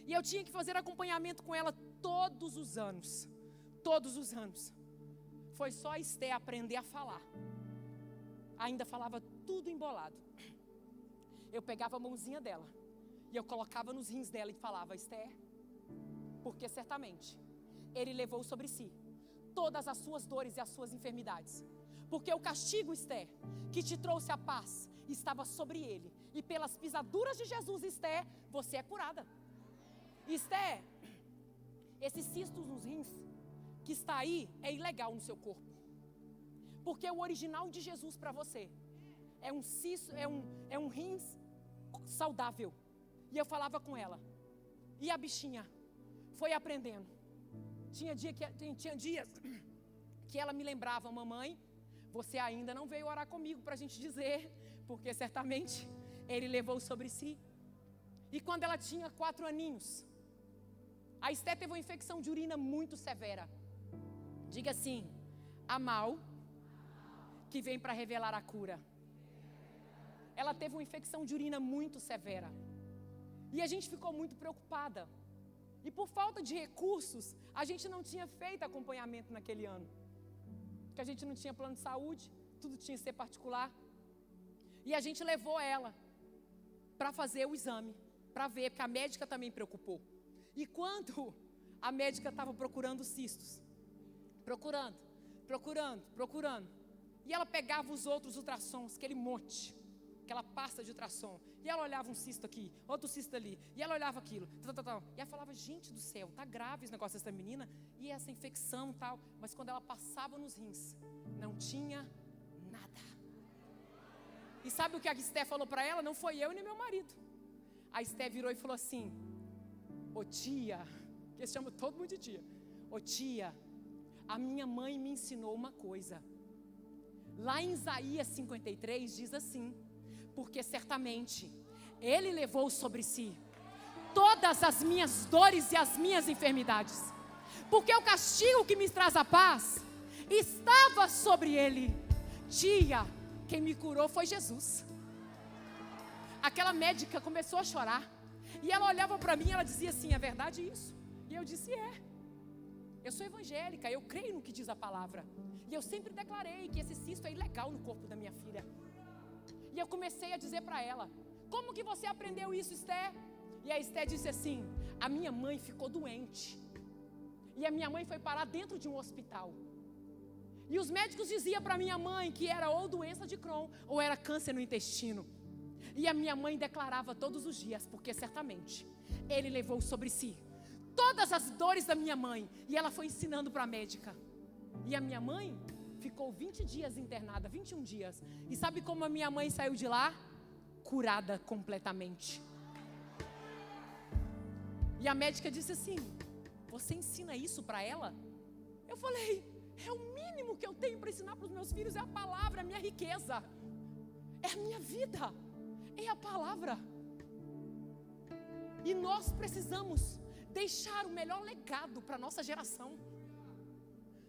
Speaker 2: E eu tinha que fazer acompanhamento com ela todos os anos. Todos os anos. Foi só a Esté aprender a falar. Ainda falava tudo embolado. Eu pegava a mãozinha dela e eu colocava nos rins dela e falava, Esté, porque certamente Ele levou sobre si todas as suas dores e as suas enfermidades. Porque o castigo, Esther, que te trouxe a paz, estava sobre ele. E pelas pisaduras de Jesus, Esther, você é curada. Esther, esse cisto nos rins que está aí é ilegal no seu corpo. Porque o original de Jesus para você é um cisto, é um rins saudável. E eu falava com ela. E a bichinha foi aprendendo. Tinha dias que ela me lembrava: mamãe, você ainda não veio orar comigo para a gente dizer, porque certamente ele levou sobre si. E quando ela tinha 4 aninhos, a Esther teve uma infecção de urina muito severa. Diga assim: a mal que vem para revelar a cura. Ela teve uma infecção de urina muito severa. E a gente ficou muito preocupada. E por falta de recursos, a gente não tinha feito acompanhamento naquele ano. Porque a gente não tinha plano de saúde, tudo tinha que ser particular. E a gente levou ela para fazer o exame, para ver, porque a médica também preocupou. E quando a médica estava procurando cistos, procurando, e ela pegava os outros ultrassons, aquele monte, aquela pasta de ultrassom, e ela olhava um cisto aqui, outro cisto ali, e ela olhava aquilo, e ela falava: gente do céu, tá grave esse negócio dessa menina, e essa infecção e tal. Mas quando ela passava nos rins, não tinha nada. E sabe o que a Esther falou para ela? Não foi eu nem meu marido. A Esther virou e falou assim: ô tia, que eles chamam todo mundo de tia, ô tia, a minha mãe me ensinou uma coisa. Lá em Isaías 53 diz assim: porque certamente ele levou sobre si todas as minhas dores e as minhas enfermidades, porque o castigo que me traz a paz estava sobre ele. Tia, quem me curou foi Jesus. Aquela médica começou a chorar, e ela olhava para mim e ela dizia assim: é verdade isso? E eu disse: eu sou evangélica, eu creio no que diz a palavra, e eu sempre declarei que esse cisto é ilegal no corpo da minha filha. E eu comecei a dizer para ela: como que você aprendeu isso, Esther? E a Esther disse assim: a minha mãe ficou doente, e a minha mãe foi parar dentro de um hospital, e os médicos diziam para minha mãe que era ou doença de Crohn, ou era câncer no intestino. E a minha mãe declarava todos os dias: porque certamente ele levou sobre si todas as dores da minha mãe. E ela foi ensinando para a médica. E a minha mãe ficou 20 dias internada, 21 dias. E sabe como a minha mãe saiu de lá? Curada completamente. E a médica disse assim: você ensina isso para ela? Eu falei: é o mínimo que eu tenho para ensinar para os meus filhos, é a palavra, é a minha riqueza, é a minha vida, é a palavra. E nós precisamos deixar o melhor legado para a nossa geração.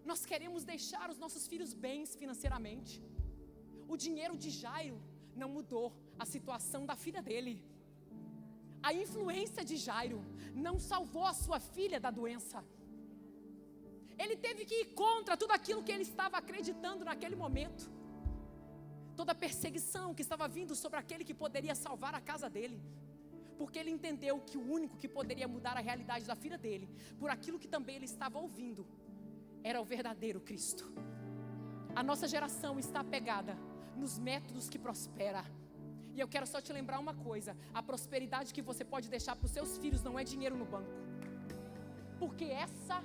Speaker 2: Nós queremos deixar os nossos filhos bens financeiramente. O dinheiro de Jairo não mudou a situação da filha dele. A influência de Jairo não salvou a sua filha da doença. Ele teve que ir contra tudo aquilo que ele estava acreditando naquele momento. Toda a perseguição que estava vindo sobre aquele que poderia salvar a casa dele. Porque ele entendeu que o único que poderia mudar a realidade da filha dele, por aquilo que também ele estava ouvindo, era o verdadeiro Cristo. A nossa geração está apegada nos métodos que prospera. E eu quero só te lembrar uma coisa: a prosperidade que você pode deixar para os seus filhos não é dinheiro no banco. Porque essa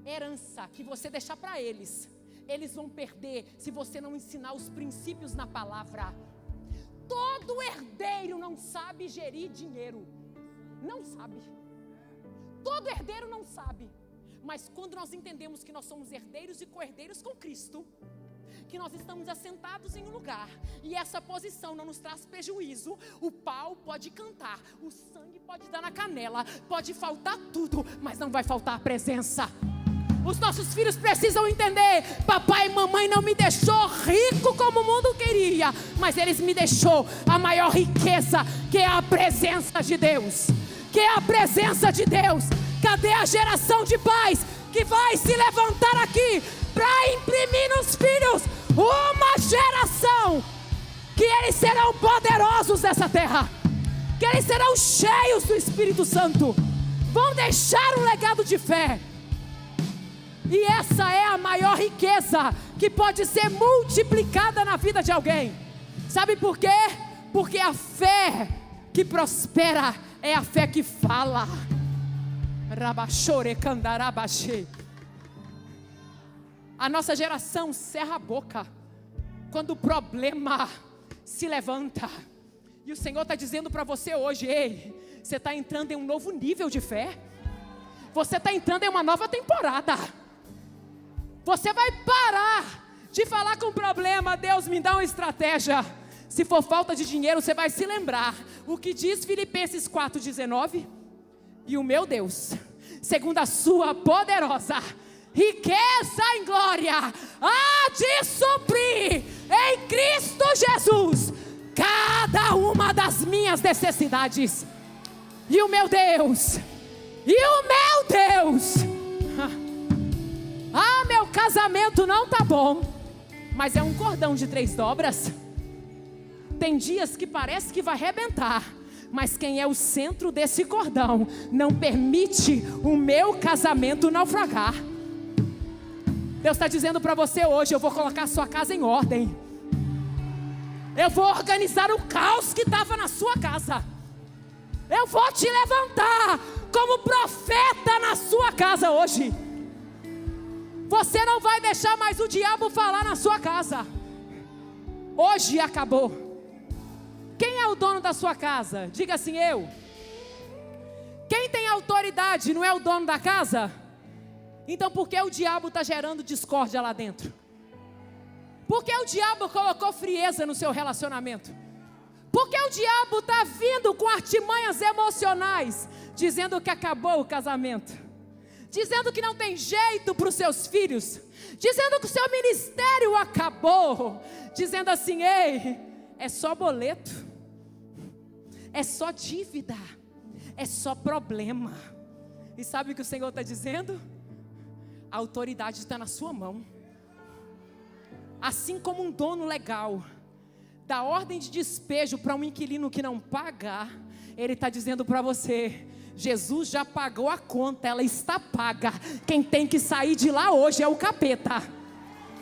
Speaker 2: herança que você deixar para eles, eles vão perder se você não ensinar os princípios na palavra. Todo herdeiro não sabe gerir dinheiro. Não sabe. Todo herdeiro não sabe. Mas quando nós entendemos que nós somos herdeiros e co-herdeiros com Cristo, que nós estamos assentados em um lugar, e essa posição não nos traz prejuízo, o pau pode cantar, o sangue pode dar na canela, pode faltar tudo, mas não vai faltar a presença. Os nossos filhos precisam entender: papai e mamãe não me deixou rico como o mundo queria, mas eles me deixou a maior riqueza, que é a presença de Deus. Que é a presença de Deus. Cadê a geração de pais que vai se levantar aqui para imprimir nos filhos uma geração que eles serão poderosos nessa terra, que eles serão cheios do Espírito Santo, vão deixar um legado de fé? E essa é a maior riqueza que pode ser multiplicada na vida de alguém. Sabe por quê? Porque a fé que prospera é a fé que fala. A nossa geração cerra a boca quando o problema se levanta. E o Senhor está dizendo para você hoje: ei, você está entrando em um novo nível de fé. Você está entrando em uma nova temporada. Você vai parar de falar com o problema: Deus, me dá uma estratégia. Se for falta de dinheiro, você vai se lembrar o que diz Filipenses 4,19: e o meu Deus, segundo a sua poderosa riqueza em glória, há de suprir em Cristo Jesus cada uma das minhas necessidades. E o meu Deus, meu casamento não tá bom, mas é um cordão de 3 dobras. Tem dias que parece que vai arrebentar, mas quem é o centro desse cordão não permite o meu casamento naufragar. Deus está dizendo para você hoje: eu vou colocar a sua casa em ordem. Eu vou organizar o caos que estava na sua casa. Eu vou te levantar como profeta na sua casa hoje. Você não vai deixar mais o diabo falar na sua casa. Hoje acabou. Quem é o dono da sua casa? Diga assim: eu. Quem tem autoridade não é o dono da casa? Então por que o diabo está gerando discórdia lá dentro? Por que o diabo colocou frieza no seu relacionamento? Por que o diabo está vindo com artimanhas emocionais, dizendo que acabou o casamento, dizendo que não tem jeito para os seus filhos, dizendo que o seu ministério acabou, dizendo assim: ei, é só boleto, é só dívida, é só problema. E sabe o que o Senhor está dizendo? A autoridade está na sua mão. Assim como um dono legal dá ordem de despejo para um inquilino que não pagar, Ele está dizendo para você: Jesus já pagou a conta, ela está paga. Quem tem que sair de lá hoje é o capeta.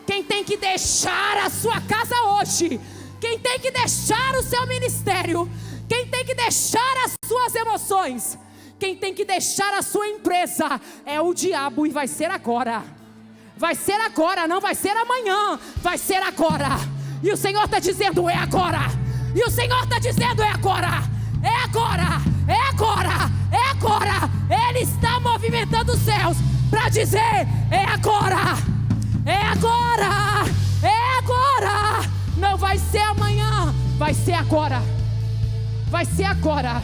Speaker 2: Quem tem que deixar a sua casa hoje, quem tem que deixar o seu ministério, quem tem que deixar as suas emoções, quem tem que deixar a sua empresa é o diabo. E vai ser agora. Vai ser agora, não vai ser amanhã, vai ser agora. E o Senhor está dizendo: é agora. E o Senhor está dizendo: é agora. É agora, é agora, é agora. Ele está movimentando os céus para dizer: é agora, é agora, é agora. Não vai ser amanhã, vai ser agora. Vai ser agora.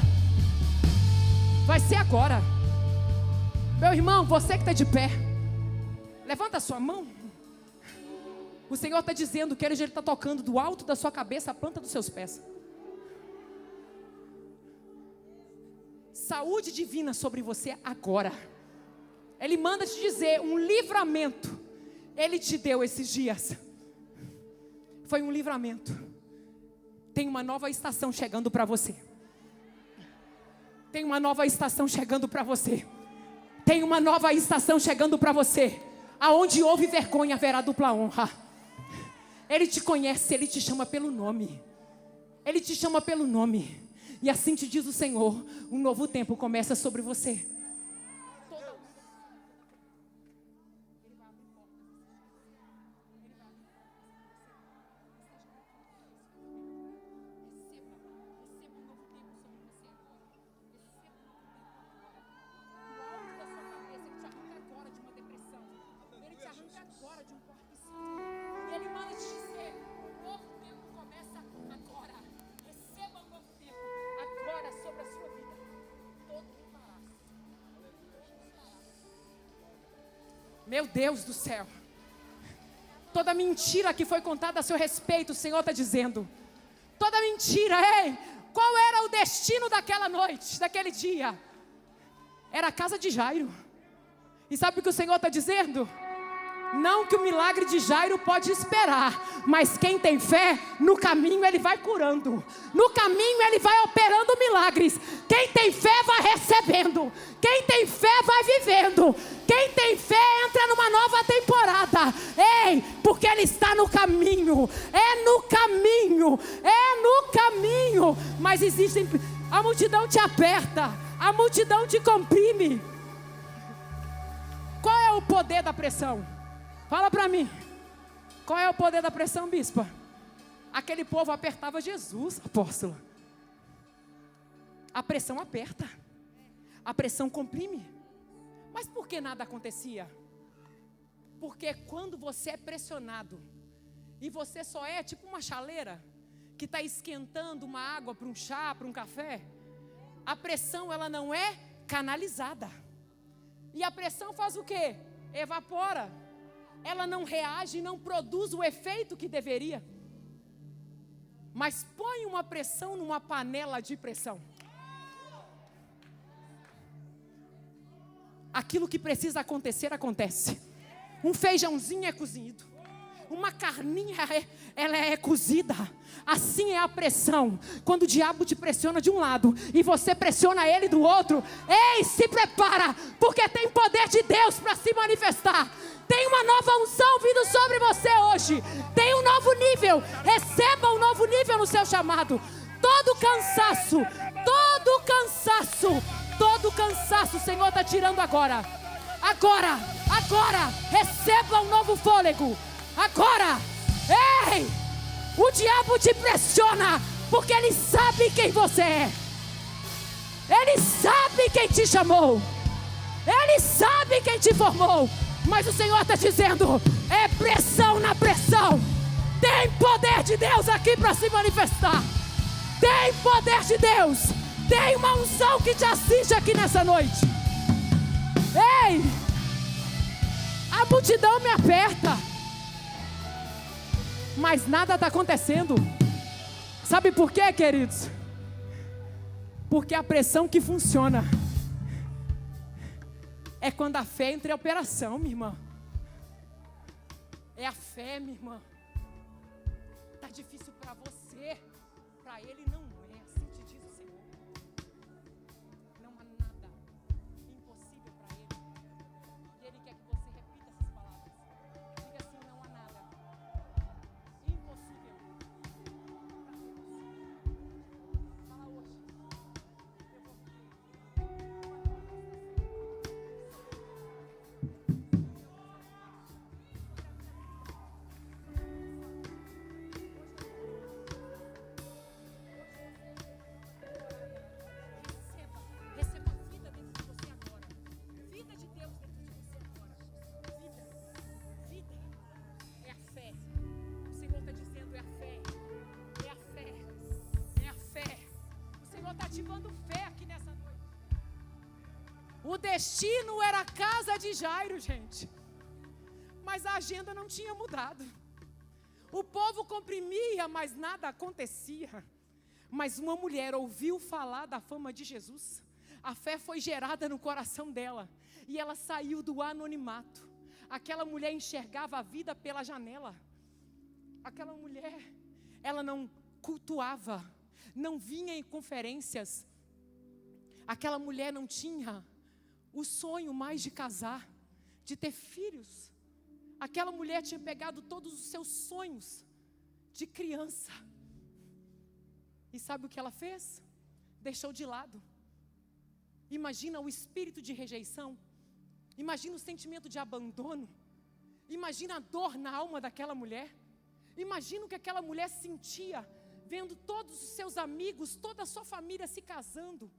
Speaker 2: Vai ser agora. Meu irmão, você que está de pé, levanta a sua mão. O Senhor está dizendo que Ele está tocando do alto da sua cabeça a planta dos seus pés. Saúde divina sobre você agora. Ele manda te dizer: um livramento Ele te deu esses dias. Foi um livramento. Tem uma nova estação chegando para você. Tem uma nova estação chegando para você. Tem uma nova estação chegando para você. Aonde houve vergonha, haverá dupla honra. Ele te conhece, Ele te chama pelo nome. Ele te chama pelo nome. E assim te diz o Senhor: um novo tempo começa sobre você. Meu Deus do céu. Toda mentira que foi contada a seu respeito, o Senhor está dizendo. Toda mentira, ei, qual era o destino daquela noite, daquele dia? Era a casa de Jairo. E sabe o que o Senhor está dizendo? Não que o milagre de Jairo pode esperar, mas quem tem fé, no caminho ele vai curando, no caminho ele vai operando milagres. Quem tem fé vai recebendo, quem tem fé vai vivendo, quem tem fé entra numa nova temporada. Ei, porque ele está no caminho, é no caminho, é no caminho. Mas existem, a multidão te aperta, a multidão te comprime. Qual é o poder da pressão? Fala para mim, qual é o poder da pressão, bispa? Aquele povo apertava Jesus, apóstola. A pressão aperta, a pressão comprime. Mas por que nada acontecia? Porque quando você é pressionado, e você só é tipo uma chaleira, que está esquentando uma água para um chá, para um café, a pressão ela não é canalizada. E a pressão faz o quê? Evapora. Ela não reage, não produz o efeito que deveria. Mas põe uma pressão numa panela de pressão. Aquilo que precisa acontecer, acontece. Um feijãozinho é cozido, uma carninha ela é cozida. Assim é a pressão. Quando o diabo te pressiona de um lado e você pressiona ele do outro, ei, se prepara, porque tem poder de Deus para se manifestar. Tem uma nova unção vindo sobre você hoje. Tem um novo nível. Receba um novo nível no seu chamado. Todo cansaço o Senhor está tirando agora. Agora, receba um novo fôlego. Agora, ei, o diabo te pressiona, porque ele sabe quem você é. Ele sabe quem te chamou. Ele sabe quem te formou. Mas o Senhor está dizendo, é pressão na pressão. Tem poder de Deus aqui para se manifestar. Tem poder de Deus. Tem uma unção que te assiste aqui nessa noite. Ei, a multidão me aperta, mas nada está acontecendo. Sabe por quê, queridos? Porque a pressão que funciona é quando a fé entra em operação, minha irmã. É a fé, minha irmã. Está difícil para você, para ele não é. Assim te diz o Senhor. Não há nada impossível para ele. E ele quer que você repita essas palavras. Diga assim, não há nada impossível para Deus. Fala hoje. Eu vou Receba vida dentro de você agora. Vida de Deus dentro de você agora. Vida. É a fé. O Senhor está dizendo, é a fé. É a fé. É a fé. O Senhor está ativando fé aqui nessa noite. O destino era a casa de Jairo, gente. Mas a agenda não tinha mudado. O povo comprimia, mas nada acontecia. Mas uma mulher ouviu falar da fama de Jesus. A fé foi gerada no coração dela. E ela saiu do anonimato. Aquela mulher enxergava a vida pela janela. Aquela mulher, ela não cultuava, não vinha em conferências. Aquela mulher não tinha o sonho mais de casar, de ter filhos. Aquela mulher tinha pegado todos os seus sonhos de criança. E sabe o que ela fez? Deixou de lado. Imagina o espírito de rejeição. Imagina o sentimento de abandono. Imagina a dor na alma daquela mulher. Imagina o que aquela mulher sentia, vendo todos os seus amigos, toda a sua família se casando.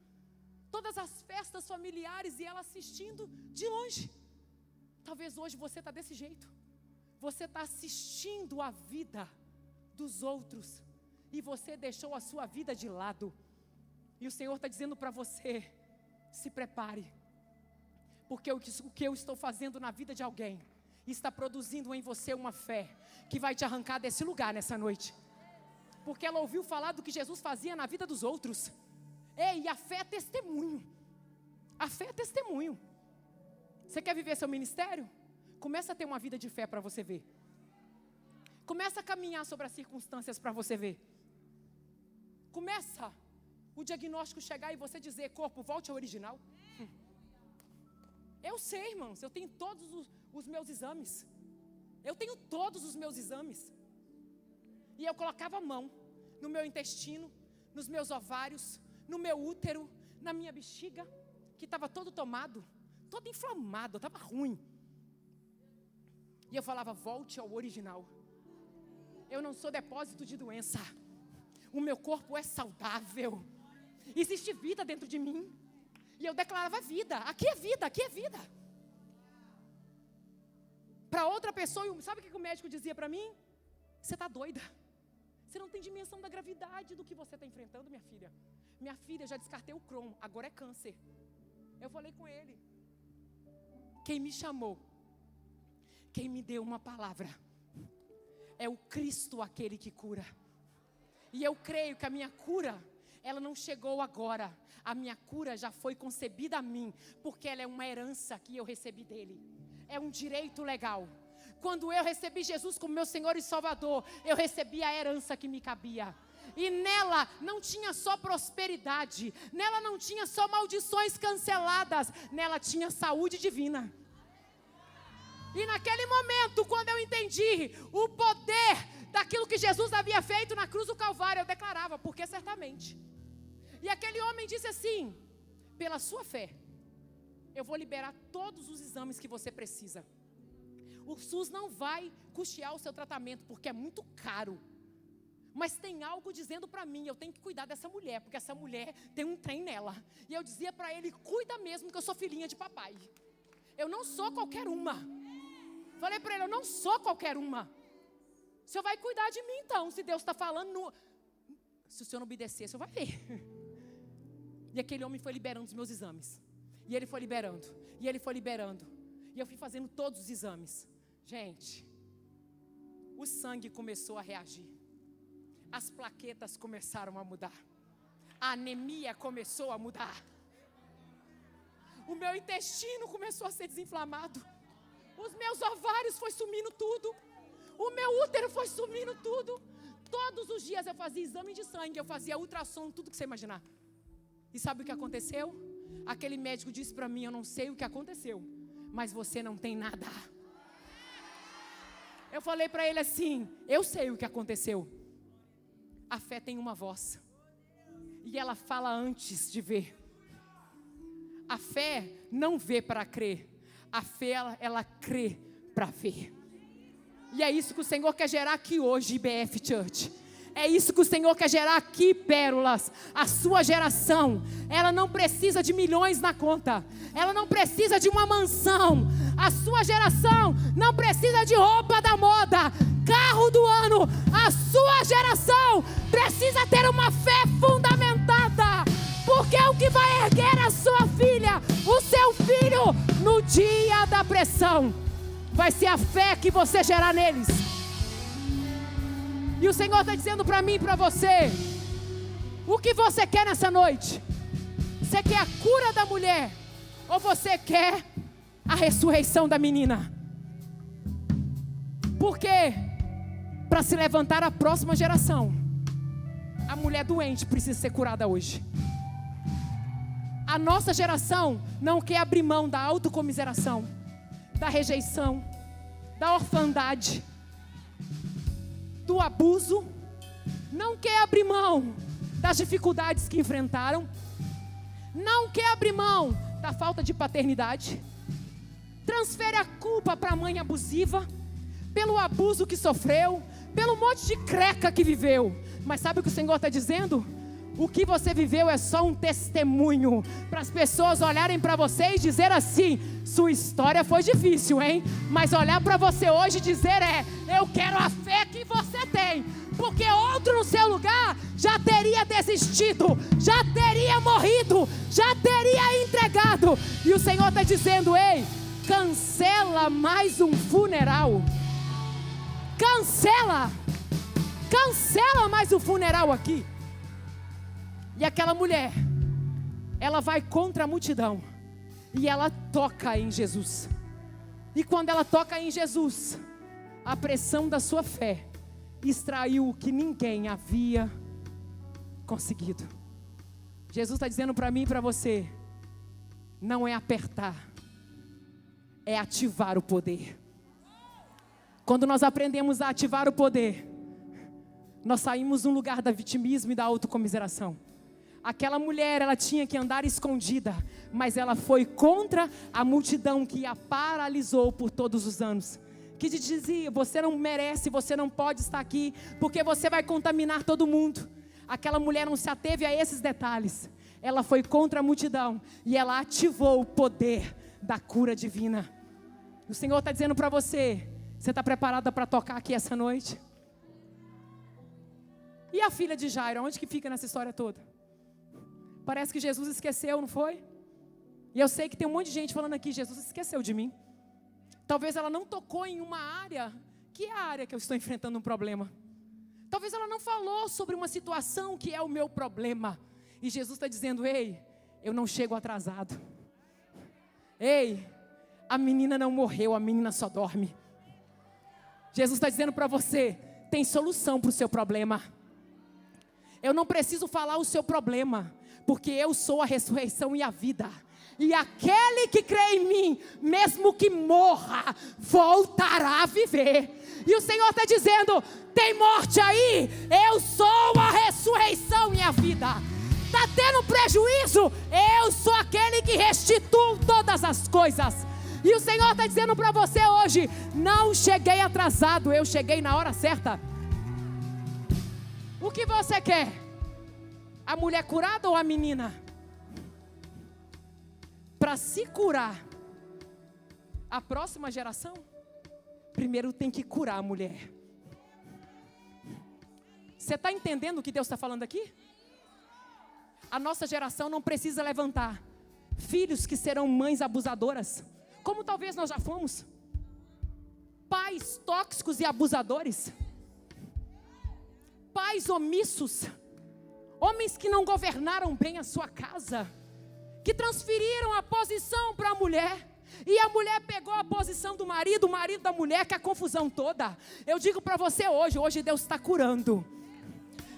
Speaker 2: Todas as festas familiares e ela assistindo de longe. Talvez hoje você está desse jeito. Você está assistindo a vida dos outros. E você deixou a sua vida de lado. E o Senhor está dizendo para você, se prepare. Porque o que eu estou fazendo na vida de alguém está produzindo em você uma fé que vai te arrancar desse lugar nessa noite. Porque ela ouviu falar do que Jesus fazia na vida dos outros. Ei, a fé é testemunho. A fé é testemunho. Você quer viver seu ministério? Começa a ter uma vida de fé para você ver. Começa a caminhar sobre as circunstâncias para você ver. Começa o diagnóstico chegar e você dizer, corpo, volte ao original. Eu sei, irmãos, eu tenho todos os meus exames. Eu tenho todos os meus exames. E eu colocava a mão no meu intestino, nos meus ovários, no meu útero, na minha bexiga, que estava todo tomado, todo inflamado, estava ruim. E eu falava, volte ao original. Eu não sou depósito de doença. O meu corpo é saudável. Existe vida dentro de mim. E eu declarava vida. Aqui é vida, aqui é vida. Para outra pessoa, sabe o que o médico dizia para mim? Você está doida. Você não tem dimensão da gravidade do que você está enfrentando, minha filha. Minha filha, já descartei o Crohn, agora é câncer. Eu falei com ele. Quem me chamou, quem me deu uma palavra, é o Cristo aquele que cura. E eu creio que a minha cura, ela não chegou agora. A minha cura já foi concebida a mim, porque ela é uma herança que eu recebi dele. É um direito legal. Quando eu recebi Jesus como meu Senhor e Salvador, eu recebi a herança que me cabia. E nela não tinha só prosperidade, nela não tinha só maldições canceladas, nela tinha saúde divina. E naquele momento, quando eu entendi o poder daquilo que Jesus havia feito na cruz do Calvário, eu declarava, porque certamente. E aquele homem disse assim, pela sua fé, eu vou liberar todos os exames que você precisa. O SUS não vai custear o seu tratamento, porque é muito caro. Mas tem algo dizendo para mim, eu tenho que cuidar dessa mulher, porque essa mulher tem um trem nela. E eu dizia para ele, cuida mesmo, que eu sou filhinha de papai. Eu não sou qualquer uma. Falei para ele, eu não sou qualquer uma. O senhor vai cuidar de mim então, se Deus está falando. Se o senhor não obedecer, o senhor vai ver. E aquele homem foi liberando os meus exames. E ele foi liberando. E ele foi liberando. E eu fui fazendo todos os exames. Gente, o sangue começou a reagir. As plaquetas começaram a mudar. A anemia começou a mudar. O meu intestino começou a ser desinflamado. Os meus ovários foi sumindo tudo. O meu útero foi sumindo tudo. Todos os dias eu fazia exame de sangue, eu fazia ultrassom, tudo que você imaginar. E sabe o que aconteceu? Aquele médico disse para mim, eu não sei o que aconteceu, mas você não tem nada. Eu falei para ele assim, eu sei o que aconteceu. A fé tem uma voz. E ela fala antes de ver. A fé não vê para crer. A fé, ela crê para ver. E é isso que o Senhor quer gerar aqui hoje, IBF Church. É isso que o Senhor quer gerar aqui, Pérolas. A sua geração, ela não precisa de milhões na conta. Ela não precisa de uma mansão. A sua geração não precisa de roupa da moda, carro do ano. A sua geração precisa ter uma fé fundamentada. Porque é o que vai erguer a sua filha, o seu filho, no dia da pressão. Vai ser a fé que você gerar neles. E o Senhor está dizendo para mim e para você, o que você quer nessa noite? Você quer a cura da mulher? Ou você quer a ressurreição da menina? Porque para se levantar a próxima geração, a mulher doente precisa ser curada hoje. A nossa geração não quer abrir mão da autocomiseração, da rejeição, da orfandade, do abuso, não quer abrir mão das dificuldades que enfrentaram, não quer abrir mão da falta de paternidade, transfere a culpa para a mãe abusiva, pelo abuso que sofreu, pelo monte de creca que viveu. Mas sabe o que o Senhor está dizendo? O que você viveu é só um testemunho para as pessoas olharem para você e dizer assim, sua história foi difícil, hein? Mas olhar para você hoje e dizer eu quero a fé que você tem, porque outro no seu lugar já teria desistido, já teria morrido, já teria entregado. E o Senhor está dizendo, ei, cancela mais um funeral. Cancela mais um funeral aqui. E aquela mulher, ela vai contra a multidão e ela toca em Jesus. E quando ela toca em Jesus, a pressão da sua fé extraiu o que ninguém havia conseguido. Jesus está dizendo para mim e para você, não é apertar, é ativar o poder. Quando nós aprendemos a ativar o poder, nós saímos de um lugar da vitimismo e da autocomiseração. Aquela mulher, ela tinha que andar escondida, mas ela foi contra a multidão que a paralisou por todos os anos. Que dizia, você não merece, você não pode estar aqui, porque você vai contaminar todo mundo. Aquela mulher não se ateve a esses detalhes. Ela foi contra a multidão e ela ativou o poder da cura divina. O Senhor está dizendo para você, você está preparada para tocar aqui essa noite? E a filha de Jairo, onde que fica nessa história toda? Parece que Jesus esqueceu, não foi? E eu sei que tem um monte de gente falando aqui, Jesus esqueceu de mim. Talvez ela não tocou em uma área, que é a área que eu estou enfrentando um problema. Talvez ela não falou sobre uma situação que é o meu problema. E Jesus está dizendo, ei, eu não chego atrasado. Ei, a menina não morreu, a menina só dorme. Jesus está dizendo para você, tem solução para o seu problema. Eu não preciso falar o seu problema, porque eu sou a ressurreição e a vida. E aquele que crê em mim, mesmo que morra, voltará a viver. E o Senhor está dizendo, tem morte aí? Eu sou a ressurreição e a vida. Está tendo prejuízo? Eu sou aquele que restitui todas as coisas. E o Senhor está dizendo para você hoje, não cheguei atrasado, eu cheguei na hora certa. O que você quer? A mulher curada ou a menina? Para se curar a próxima geração, primeiro tem que curar a mulher. Você está entendendo o que Deus está falando aqui? A nossa geração não precisa levantar filhos que serão mães abusadoras, como talvez nós já fomos. Pais tóxicos e abusadores. Pais omissos. Homens que não governaram bem a sua casa, que transferiram a posição para a mulher, e a mulher pegou a posição do marido, o marido da mulher, que é a confusão toda. Eu digo para você hoje Deus está curando.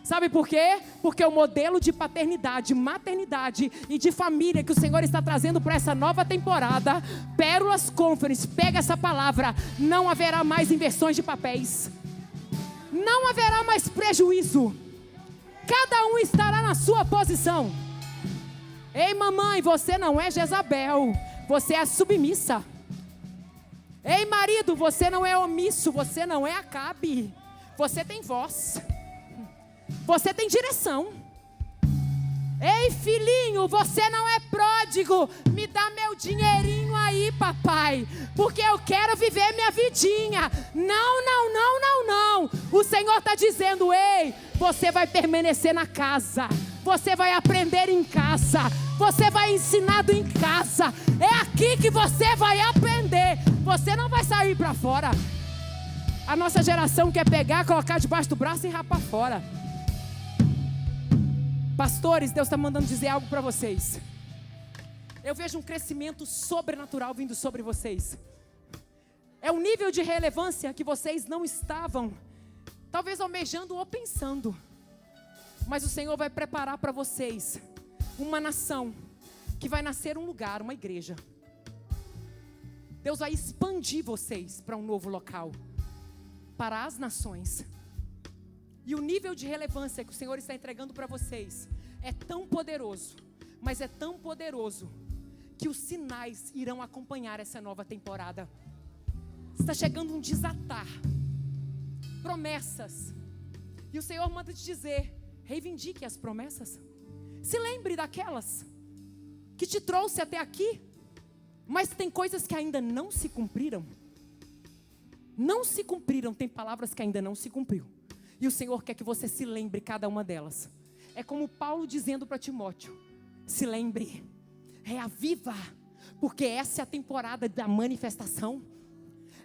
Speaker 2: Sabe por quê? Porque o modelo de paternidade, maternidade e de família que o Senhor está trazendo para essa nova temporada, Pérolas Conference, pega essa palavra, não haverá mais inversões de papéis, não haverá mais prejuízo, cada um estará na sua posição. Ei mamãe, você não é Jezabel, você é submissa. Ei marido, você não é omisso, você não é Acabe, você tem voz, você tem direção. Ei filhinho, você não é pródigo, me dá meu dinheirinho aí papai, porque eu quero viver minha vidinha. Não, não, não, não, não. O Senhor está dizendo, ei, você vai permanecer na casa, você vai aprender em casa, você vai ensinado em casa, é aqui que você vai aprender, você não vai sair para fora. A nossa geração quer pegar, colocar debaixo do braço e rapar fora. Pastores, Deus está mandando dizer algo para vocês. Eu vejo um crescimento sobrenatural vindo sobre vocês. É um nível de relevância que vocês não estavam, talvez almejando ou pensando. Mas o Senhor vai preparar para vocês uma nação que vai nascer um lugar, uma igreja. Deus vai expandir vocês para um novo local, para as nações. E o nível de relevância que o Senhor está entregando para vocês é tão poderoso, mas é tão poderoso, que os sinais irão acompanhar essa nova temporada. Está chegando um desatar, promessas, e o Senhor manda te dizer, reivindique as promessas. Se lembre daquelas que te trouxe até aqui, mas tem coisas que ainda não se cumpriram. Não se cumpriram, tem palavras que ainda não se cumpriu. E o Senhor quer que você se lembre cada uma delas. É como Paulo dizendo para Timóteo, se lembre, reaviva, porque essa é a temporada da manifestação.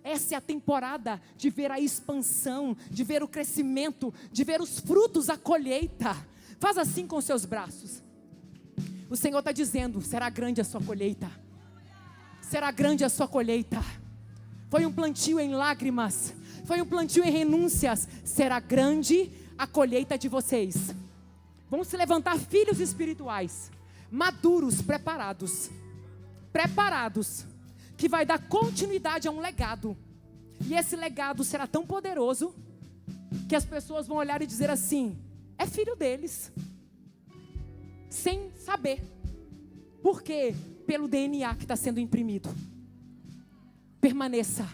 Speaker 2: Essa é a temporada de ver a expansão, de ver o crescimento, de ver os frutos, a colheita. Faz assim com os seus braços. O Senhor está dizendo, será grande a sua colheita. Será grande a sua colheita. foi um plantio em lágrimas, foi um plantio em renúncias. Será grande a colheita de vocês. Vão se levantar filhos espirituais, maduros, preparados, que vai dar continuidade a um legado. E esse legado será tão poderoso que as pessoas vão olhar e dizer assim: é filho deles, sem saber. Por quê? Pelo DNA que está sendo imprimido. Permaneça,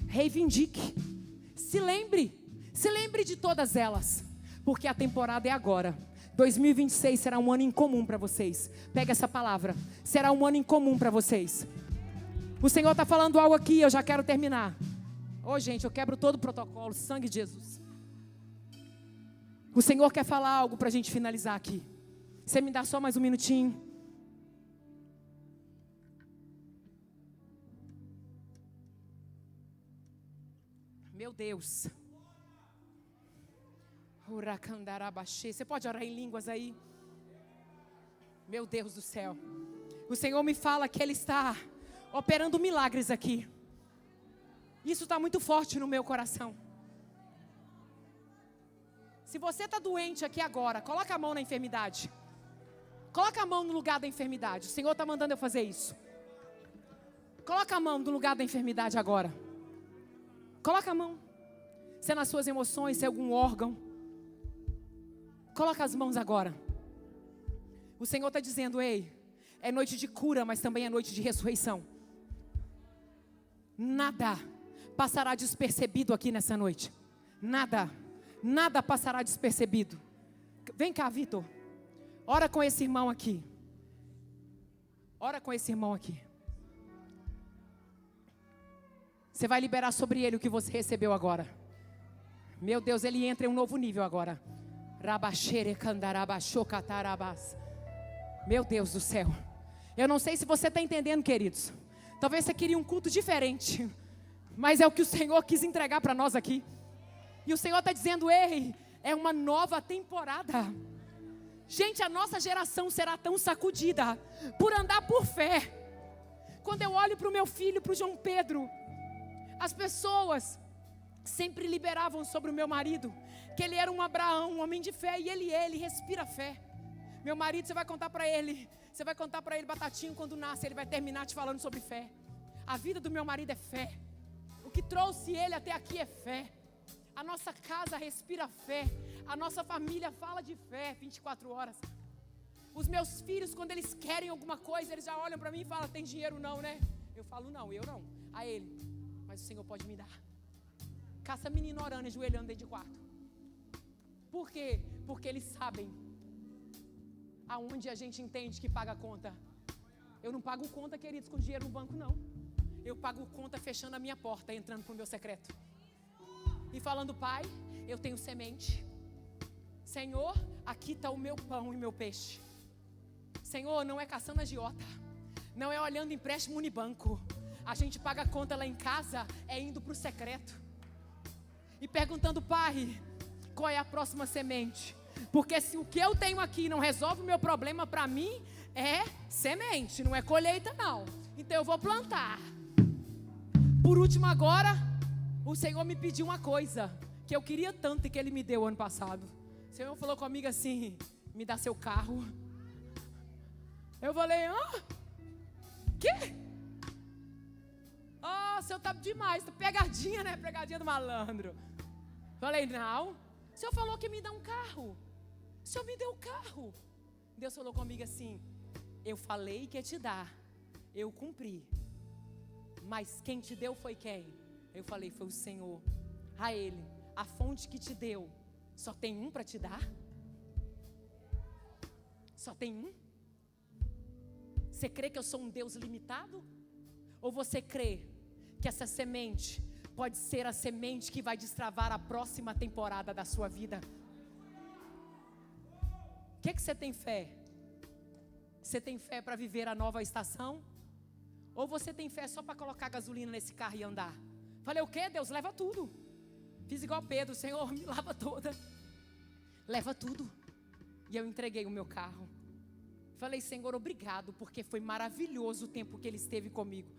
Speaker 2: reivindique, se lembre de todas elas, porque a temporada é agora. 2026 será um ano incomum para vocês. Pega essa palavra, será um ano incomum para vocês. O Senhor está falando algo aqui, eu já quero terminar. Gente, eu quebro todo o protocolo, sangue de Jesus. O Senhor quer falar algo para a gente finalizar aqui. Você me dá só mais um minutinho? Meu Deus. Você pode orar em línguas aí? Meu Deus do céu. O Senhor me fala que Ele está operando milagres aqui. Isso está muito forte no meu coração. Se você está doente aqui agora, coloca a mão na enfermidade. Coloca a mão no lugar da enfermidade. O Senhor está mandando eu fazer isso. Coloca a mão no lugar da enfermidade agora. Coloca a mão. Se é nas suas emoções, se é algum órgão. Coloca as mãos agora. O Senhor está dizendo: ei, é noite de cura, mas também é noite de ressurreição. Nada passará despercebido aqui nessa noite. Nada passará despercebido. Vem cá, Vitor. Ora com esse irmão aqui. Ora com esse irmão aqui. Você vai liberar sobre ele o que você recebeu agora. Meu Deus, ele entra em um novo nível agora. Meu Deus do céu. Eu não sei se você está entendendo, queridos. Talvez você queria um culto diferente, mas é o que o Senhor quis entregar para nós aqui. E o Senhor está dizendo: ei, é uma nova temporada. Gente, a nossa geração será tão sacudida por andar por fé. Quando eu olho para o meu filho, para o João Pedro, as pessoas sempre liberavam sobre o meu marido que ele era um Abraão, um homem de fé, e ele respira fé. Meu marido, você vai contar para ele batatinho quando nasce, ele vai terminar te falando sobre fé. A vida do meu marido é fé. O que trouxe ele até aqui é fé. A nossa casa respira fé. A nossa família fala de fé 24 horas. Os meus filhos, quando eles querem alguma coisa, eles já olham para mim e falam: tem dinheiro não, né? Eu falo: não, eu não. A ele: mas o Senhor pode me dar. Caça menino orando, ajoelhando dentro de quarto. Por quê? Porque eles sabem aonde a gente entende que paga a conta. Eu não pago conta, queridos, com dinheiro no banco, não. Eu pago conta fechando a minha porta, entrando pro meu secreto e falando: Pai, eu tenho semente. Senhor, aqui está o meu pão e meu peixe. Senhor, não é caçando agiota, não é olhando empréstimo Unibanco. A gente paga a conta lá em casa, é indo pro secreto e perguntando: Pai, qual é a próxima semente? Porque se o que eu tenho aqui não resolve o meu problema, para mim é semente, não é colheita não. Então eu vou plantar. Por último agora, o Senhor me pediu uma coisa que eu queria tanto e que Ele me deu ano passado. O Senhor falou comigo assim: me dá seu carro. Eu falei: quê? O Senhor tá demais, pegadinha, né? Pegadinha do malandro. Falei: não, o Senhor falou que me dá um carro. O Senhor me deu o carro. Deus falou comigo assim: eu falei que ia te dar, eu cumpri. Mas quem te deu foi quem? Eu falei: foi o Senhor. A Ele, a fonte que te deu, só tem um para te dar? Só tem um? Você crê que eu sou um Deus limitado? Ou você crê que essa semente pode ser a semente que vai destravar a próxima temporada da sua vida? O que você tem fé? Você tem fé para viver a nova estação? Ou você tem fé só para colocar gasolina nesse carro e andar? Falei: o quê, Deus? Leva tudo. Fiz igual Pedro: Senhor, me lava toda. Leva tudo. E eu entreguei o meu carro. Falei: Senhor, obrigado, porque foi maravilhoso o tempo que Ele esteve comigo.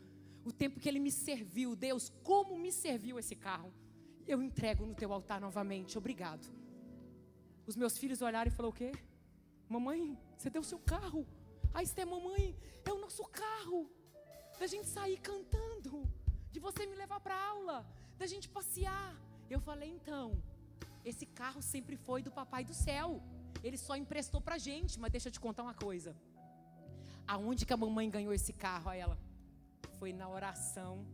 Speaker 2: o tempo que Ele me serviu, Deus, como me serviu esse carro, eu entrego no teu altar novamente, obrigado. Os meus filhos olharam e falaram: o quê? Mamãe, você deu o seu carro? Aí Esther, mamãe, é o nosso carro, da gente sair cantando, de você me levar para aula, da gente passear. Eu falei: então, esse carro sempre foi do papai do céu, ele só emprestou pra gente. Mas deixa eu te contar uma coisa, aonde que a mamãe ganhou esse carro? Aí ela: foi na oração.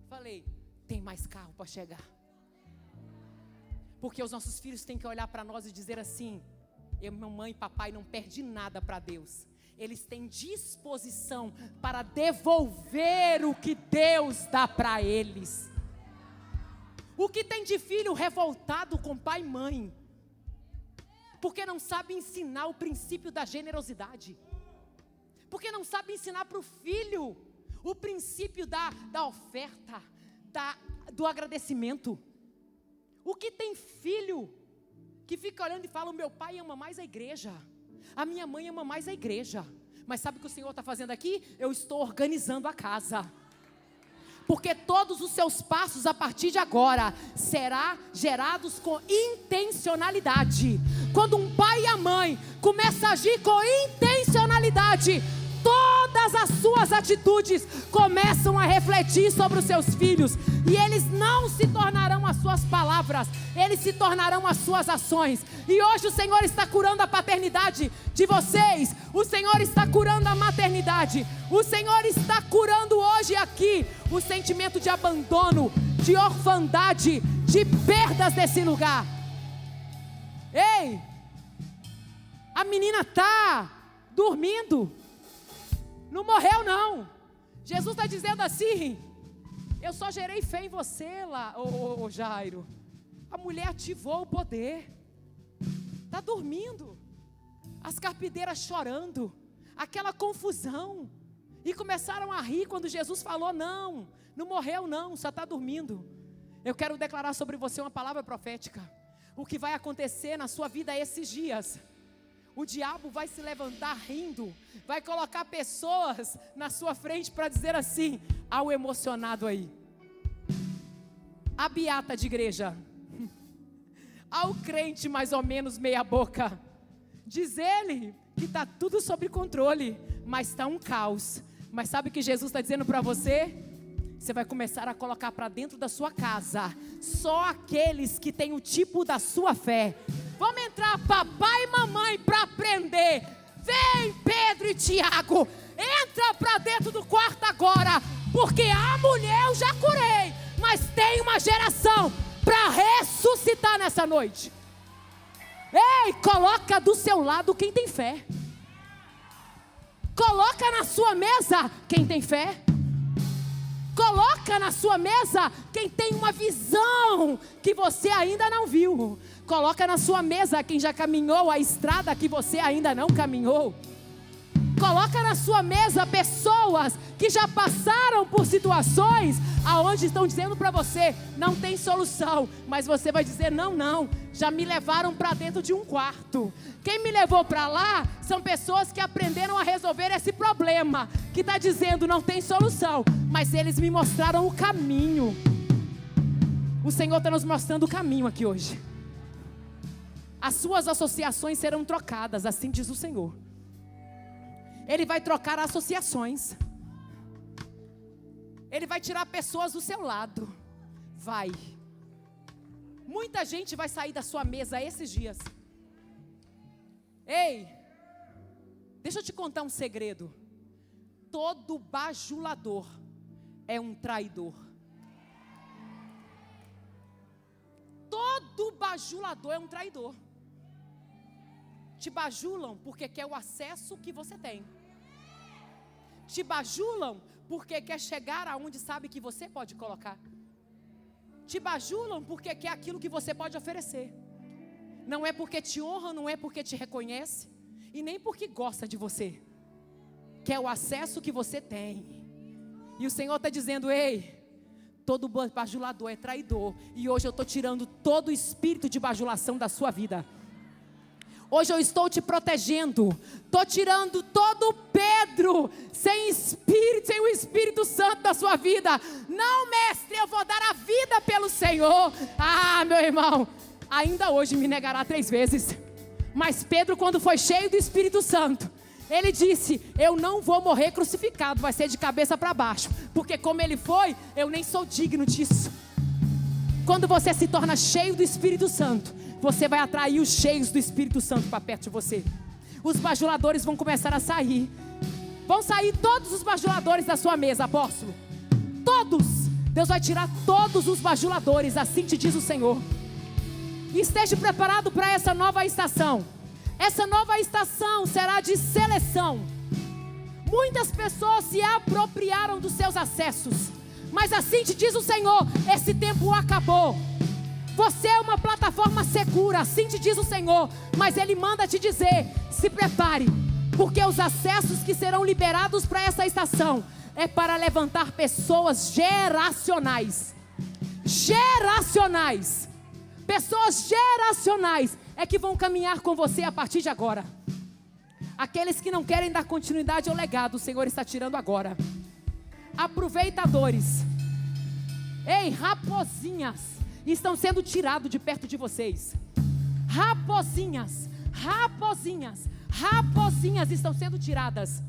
Speaker 2: Falei: tem mais carro para chegar. Porque os nossos filhos têm que olhar para nós e dizer assim: mamãe e papai não perdem nada para Deus. Eles têm disposição para devolver o que Deus dá para eles. O que tem de filho revoltado com pai e mãe, porque não sabe ensinar o princípio da generosidade, porque não sabe ensinar para o filho o princípio da oferta, do agradecimento. O que tem filho que fica olhando e fala: o meu pai ama mais a igreja, a minha mãe ama mais a igreja. Mas sabe o que o Senhor está fazendo aqui? Eu estou organizando a casa, porque todos os seus passos a partir de agora serão gerados com intencionalidade. Quando um pai e a mãe começam a agir com intencionalidade, todas as suas atitudes começam a refletir sobre os seus filhos, e eles não se tornarão as suas palavras, eles se tornarão as suas ações. E hoje o Senhor está curando a paternidade de vocês, o Senhor está curando a maternidade, o Senhor está curando hoje aqui o sentimento de abandono, de orfandade, de perdas desse lugar. Ei, a menina está dormindo, não morreu não. Jesus está dizendo assim: eu só gerei fé em você lá, ô Jairo. A mulher ativou o poder, está dormindo. As carpideiras chorando, aquela confusão, e começaram a rir quando Jesus falou: não morreu não, só está dormindo. Eu quero declarar sobre você uma palavra profética. O que vai acontecer na sua vida esses dias, o diabo vai se levantar rindo, vai colocar pessoas na sua frente para dizer assim: ao emocionado aí, a beata de igreja, ao crente mais ou menos meia boca, diz ele que está tudo sob controle, mas está um caos. Mas sabe o que Jesus está dizendo para você? Você vai começar a colocar para dentro da sua casa só aqueles que têm o tipo da sua fé. Vamos entrar papai e mamãe para aprender. Vem Pedro e Tiago, entra para dentro do quarto agora, porque a mulher eu já curei, mas tem uma geração para ressuscitar nessa noite. Ei, coloca do seu lado quem tem fé. Coloca na sua mesa quem tem fé. Coloca na sua mesa quem tem uma visão que você ainda não viu. Coloca na sua mesa quem já caminhou a estrada que você ainda não caminhou. Coloca na sua mesa pessoas que já passaram por situações aonde estão dizendo para você: não tem solução, mas você vai dizer: não, já me levaram para dentro de um quarto. Quem me levou para lá são pessoas que aprenderam a resolver esse problema, que está dizendo não tem solução, mas eles me mostraram o caminho. O Senhor está nos mostrando o caminho aqui hoje. As suas associações serão trocadas, assim diz o Senhor. Ele vai trocar associações. Ele vai tirar pessoas do seu lado. Vai. Muita gente vai sair da sua mesa esses dias. Ei, deixa eu te contar um segredo. Todo bajulador é um traidor. Todo bajulador é um traidor. Te bajulam porque quer o acesso que você tem. Te bajulam porque quer chegar aonde sabe que você pode colocar. Te bajulam porque quer aquilo que você pode oferecer. Não é porque te honra, não é porque te reconhece, e nem porque gosta de você. Quer o acesso que você tem. E o Senhor está dizendo: ei, todo bajulador é traidor. E hoje eu estou tirando todo o espírito de bajulação da sua vida. Hoje eu estou te protegendo. Estou tirando todo Pedro sem espírito, sem o Espírito Santo da sua vida. Não, mestre, eu vou dar a vida pelo Senhor. Ah, meu irmão, ainda hoje me negará 3 vezes. Mas Pedro, quando foi cheio do Espírito Santo, ele disse: eu não vou morrer crucificado, vai ser de cabeça para baixo. Porque como ele foi, eu nem sou digno disso. Quando você se torna cheio do Espírito Santo, você vai atrair os cheios do Espírito Santo para perto de você. Os bajuladores vão começar a sair. Vão sair todos os bajuladores da sua mesa, apóstolo. Todos. Deus vai tirar todos os bajuladores, assim te diz o Senhor. E esteja preparado para essa nova estação. Essa nova estação será de seleção. Muitas pessoas se apropriaram dos seus acessos. Mas assim te diz o Senhor, esse tempo acabou. Você é uma plataforma segura, assim te diz o Senhor. Mas Ele manda te dizer, se prepare. Porque os acessos que serão liberados para essa estação é para levantar pessoas geracionais. Geracionais. Pessoas geracionais é que vão caminhar com você a partir de agora. Aqueles que não querem dar continuidade ao legado, o Senhor está tirando agora. Aproveitadores, ei, raposinhas, estão sendo tirados de perto de vocês. Raposinhas, raposinhas, raposinhas estão sendo tiradas.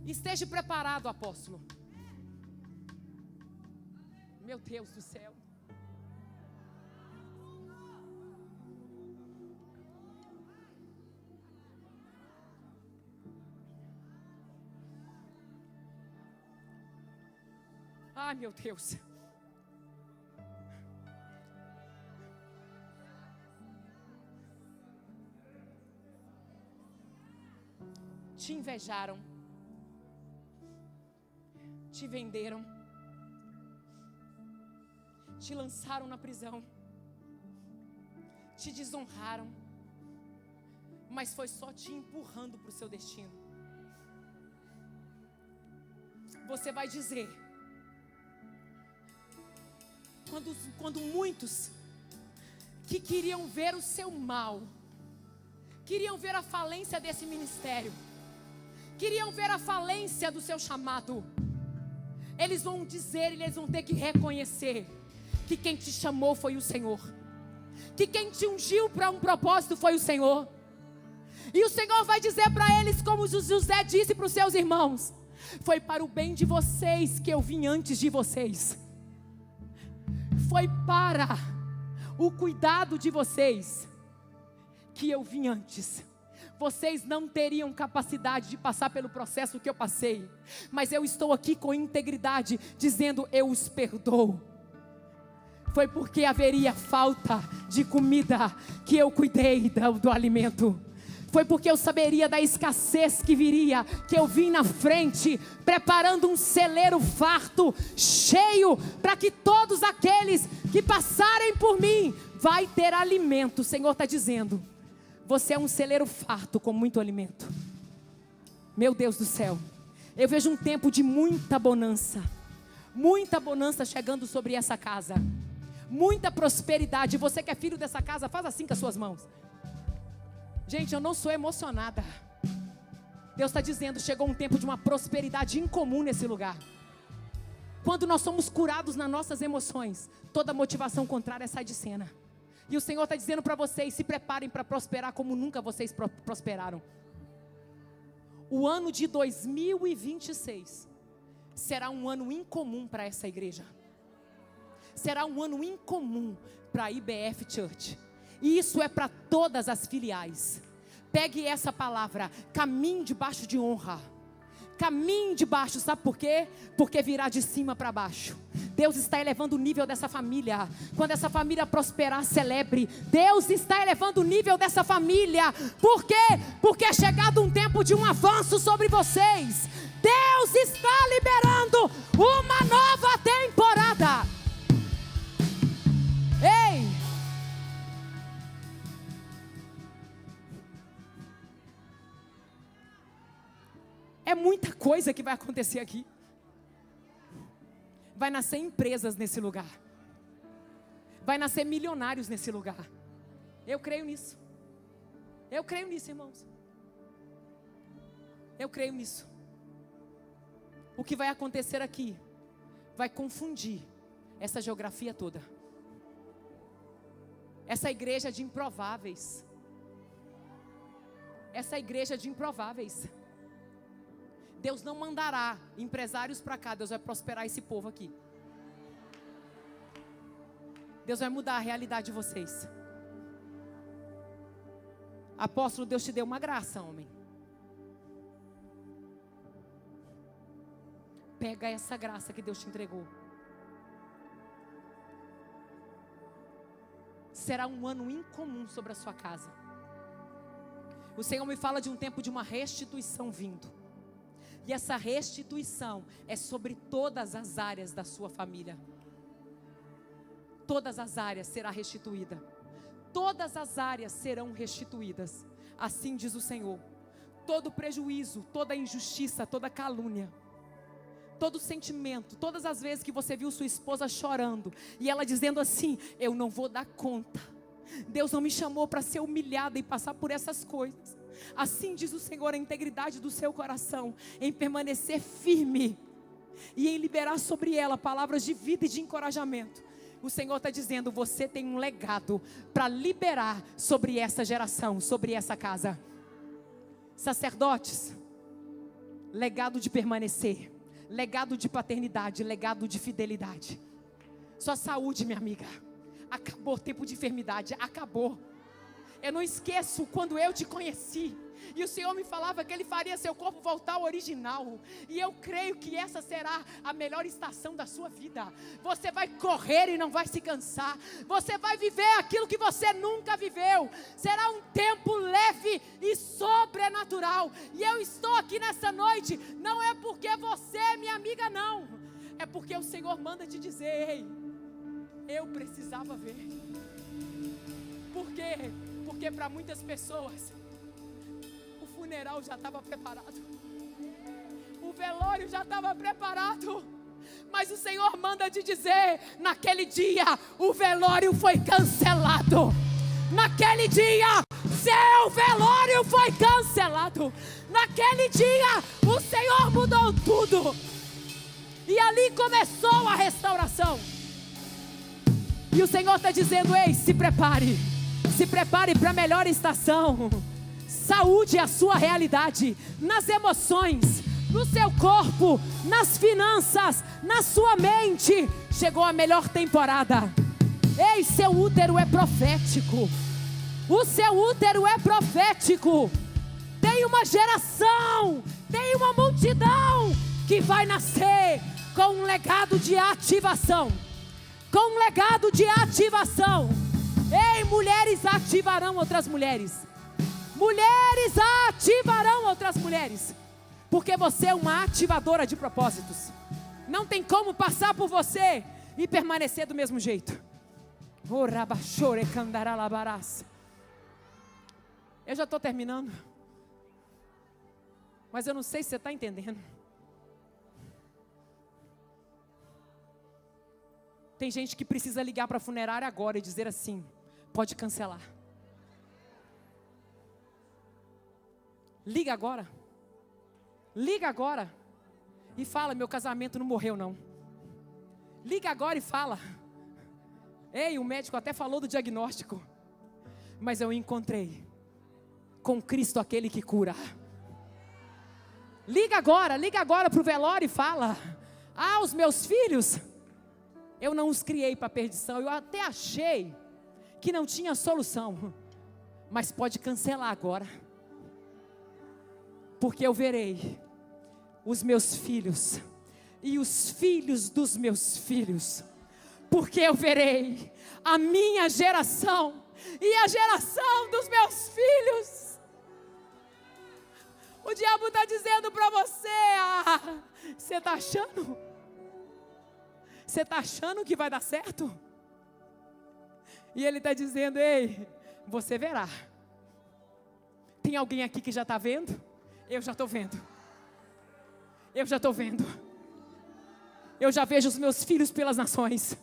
Speaker 2: Esteja preparado, apóstolo. Meu Deus do céu. Ai, meu Deus. Te invejaram. Te venderam. Te lançaram na prisão. Te desonraram. Mas foi só te empurrando para o seu destino. Você vai dizer: Quando muitos que queriam ver o seu mal, queriam ver a falência desse ministério, queriam ver a falência do seu chamado, eles vão dizer, eles vão ter que reconhecer que quem te chamou foi o Senhor, que quem te ungiu para um propósito foi o Senhor. E o Senhor vai dizer para eles, como José disse para os seus irmãos: foi para o bem de vocês que eu vim antes de vocês. Foi para o cuidado de vocês que eu vim antes. Vocês não teriam capacidade de passar pelo processo que eu passei, mas eu estou aqui com integridade, dizendo: eu os perdoo. Foi porque haveria falta de comida que eu cuidei do alimento. Foi porque eu saberia da escassez que viria, que eu vim na frente, preparando um celeiro farto, cheio, para que todos aqueles que passarem por mim, vai ter alimento. O Senhor está dizendo: você é um celeiro farto com muito alimento. Meu Deus do céu, eu vejo um tempo de muita bonança chegando sobre essa casa, muita prosperidade. Você que é filho dessa casa, faz assim com as suas mãos. Gente, eu não sou emocionada. Deus está dizendo, chegou um tempo de uma prosperidade incomum nesse lugar. Quando nós somos curados nas nossas emoções, toda motivação contrária sai de cena. E o Senhor está dizendo para vocês, se preparem para prosperar como nunca vocês prosperaram. O ano de 2026 será um ano incomum para essa igreja. Será um ano incomum para a IBF Church. E isso é para todas as filiais. Pegue essa palavra: caminhe debaixo de honra. Caminhe debaixo, sabe por quê? Porque virá de cima para baixo. Deus está elevando o nível dessa família. Quando essa família prosperar, celebre. Deus está elevando o nível dessa família. Por quê? Porque é chegado um tempo de um avanço sobre vocês. Deus está liberando uma nova temporada. Ei! É muita coisa que vai acontecer aqui. Vai nascer empresas nesse lugar. Vai nascer milionários nesse lugar. Eu creio nisso. Eu creio nisso, irmãos. Eu creio nisso. O que vai acontecer aqui vai confundir essa geografia toda. Essa igreja de improváveis. Essa igreja de improváveis. Deus não mandará empresários para cá. Deus vai prosperar esse povo aqui. Deus vai mudar a realidade de vocês. Apóstolo, Deus te deu uma graça, homem. Pega essa graça que Deus te entregou. Será um ano incomum sobre a sua casa. O Senhor me fala de um tempo de uma restituição vindo. E essa restituição é sobre todas as áreas da sua família. Todas as áreas será restituída. Todas as áreas serão restituídas. Assim diz o Senhor. Todo prejuízo, toda injustiça, toda calúnia, todo sentimento, todas as vezes que você viu sua esposa chorando e ela dizendo assim: eu não vou dar conta, Deus não me chamou para ser humilhada e passar por essas coisas. Assim diz o Senhor, a integridade do seu coração, em permanecer firme e em liberar sobre ela palavras de vida e de encorajamento. O Senhor está dizendo: você tem um legado para liberar sobre essa geração, sobre essa casa. Sacerdotes, legado de permanecer, legado de paternidade, legado de fidelidade. Sua saúde, minha amiga, acabou o tempo de enfermidade, acabou. Eu não esqueço quando eu te conheci e o Senhor me falava que Ele faria seu corpo voltar ao original. E eu creio que essa será a melhor estação da sua vida. Você vai correr e não vai se cansar. Você vai viver aquilo que você nunca viveu. Será um tempo leve e sobrenatural. E eu estou aqui nessa noite, não é porque você é minha amiga, não. É porque o Senhor manda te dizer: ei, eu precisava ver. Por quê? Porque para muitas pessoas o funeral já estava preparado, o velório já estava preparado, mas o Senhor manda te dizer: naquele dia o velório foi cancelado. Naquele dia seu velório foi cancelado. Naquele dia o Senhor mudou tudo. E ali começou a restauração. E o Senhor está dizendo: ei, se prepare. Se prepare para a melhor estação. Saúde é a sua realidade. Nas emoções, no seu corpo, nas finanças, na sua mente. Chegou a melhor temporada. Ei, seu útero é profético. O seu útero é profético. Tem uma geração, tem uma multidão que vai nascer com um legado de ativação. Com um legado de ativação. Ei, mulheres ativarão outras mulheres. Mulheres ativarão outras mulheres. Porque você é uma ativadora de propósitos. Não tem como passar por você e permanecer do mesmo jeito. Eu já estou terminando. Mas eu não sei se você está entendendo. Tem gente que precisa ligar para a funerária agora e dizer assim: pode cancelar. Liga agora. Liga agora. E fala: meu casamento não morreu não. Liga agora e fala: ei, o médico até falou do diagnóstico, mas eu encontrei com Cristo aquele que cura. Liga agora para o velório e fala: ah, os meus filhos, eu não os criei para perdição. Eu até achei que não tinha solução, mas pode cancelar agora, porque eu verei os meus filhos e os filhos dos meus filhos, porque eu verei a minha geração e a geração dos meus filhos. O diabo está dizendo para você: ah, você está achando? Você está achando que vai dar certo? E ele está dizendo: ei, você verá. Tem alguém aqui que já está vendo? Eu já estou vendo. Eu já estou vendo. Eu já vejo os meus filhos pelas nações.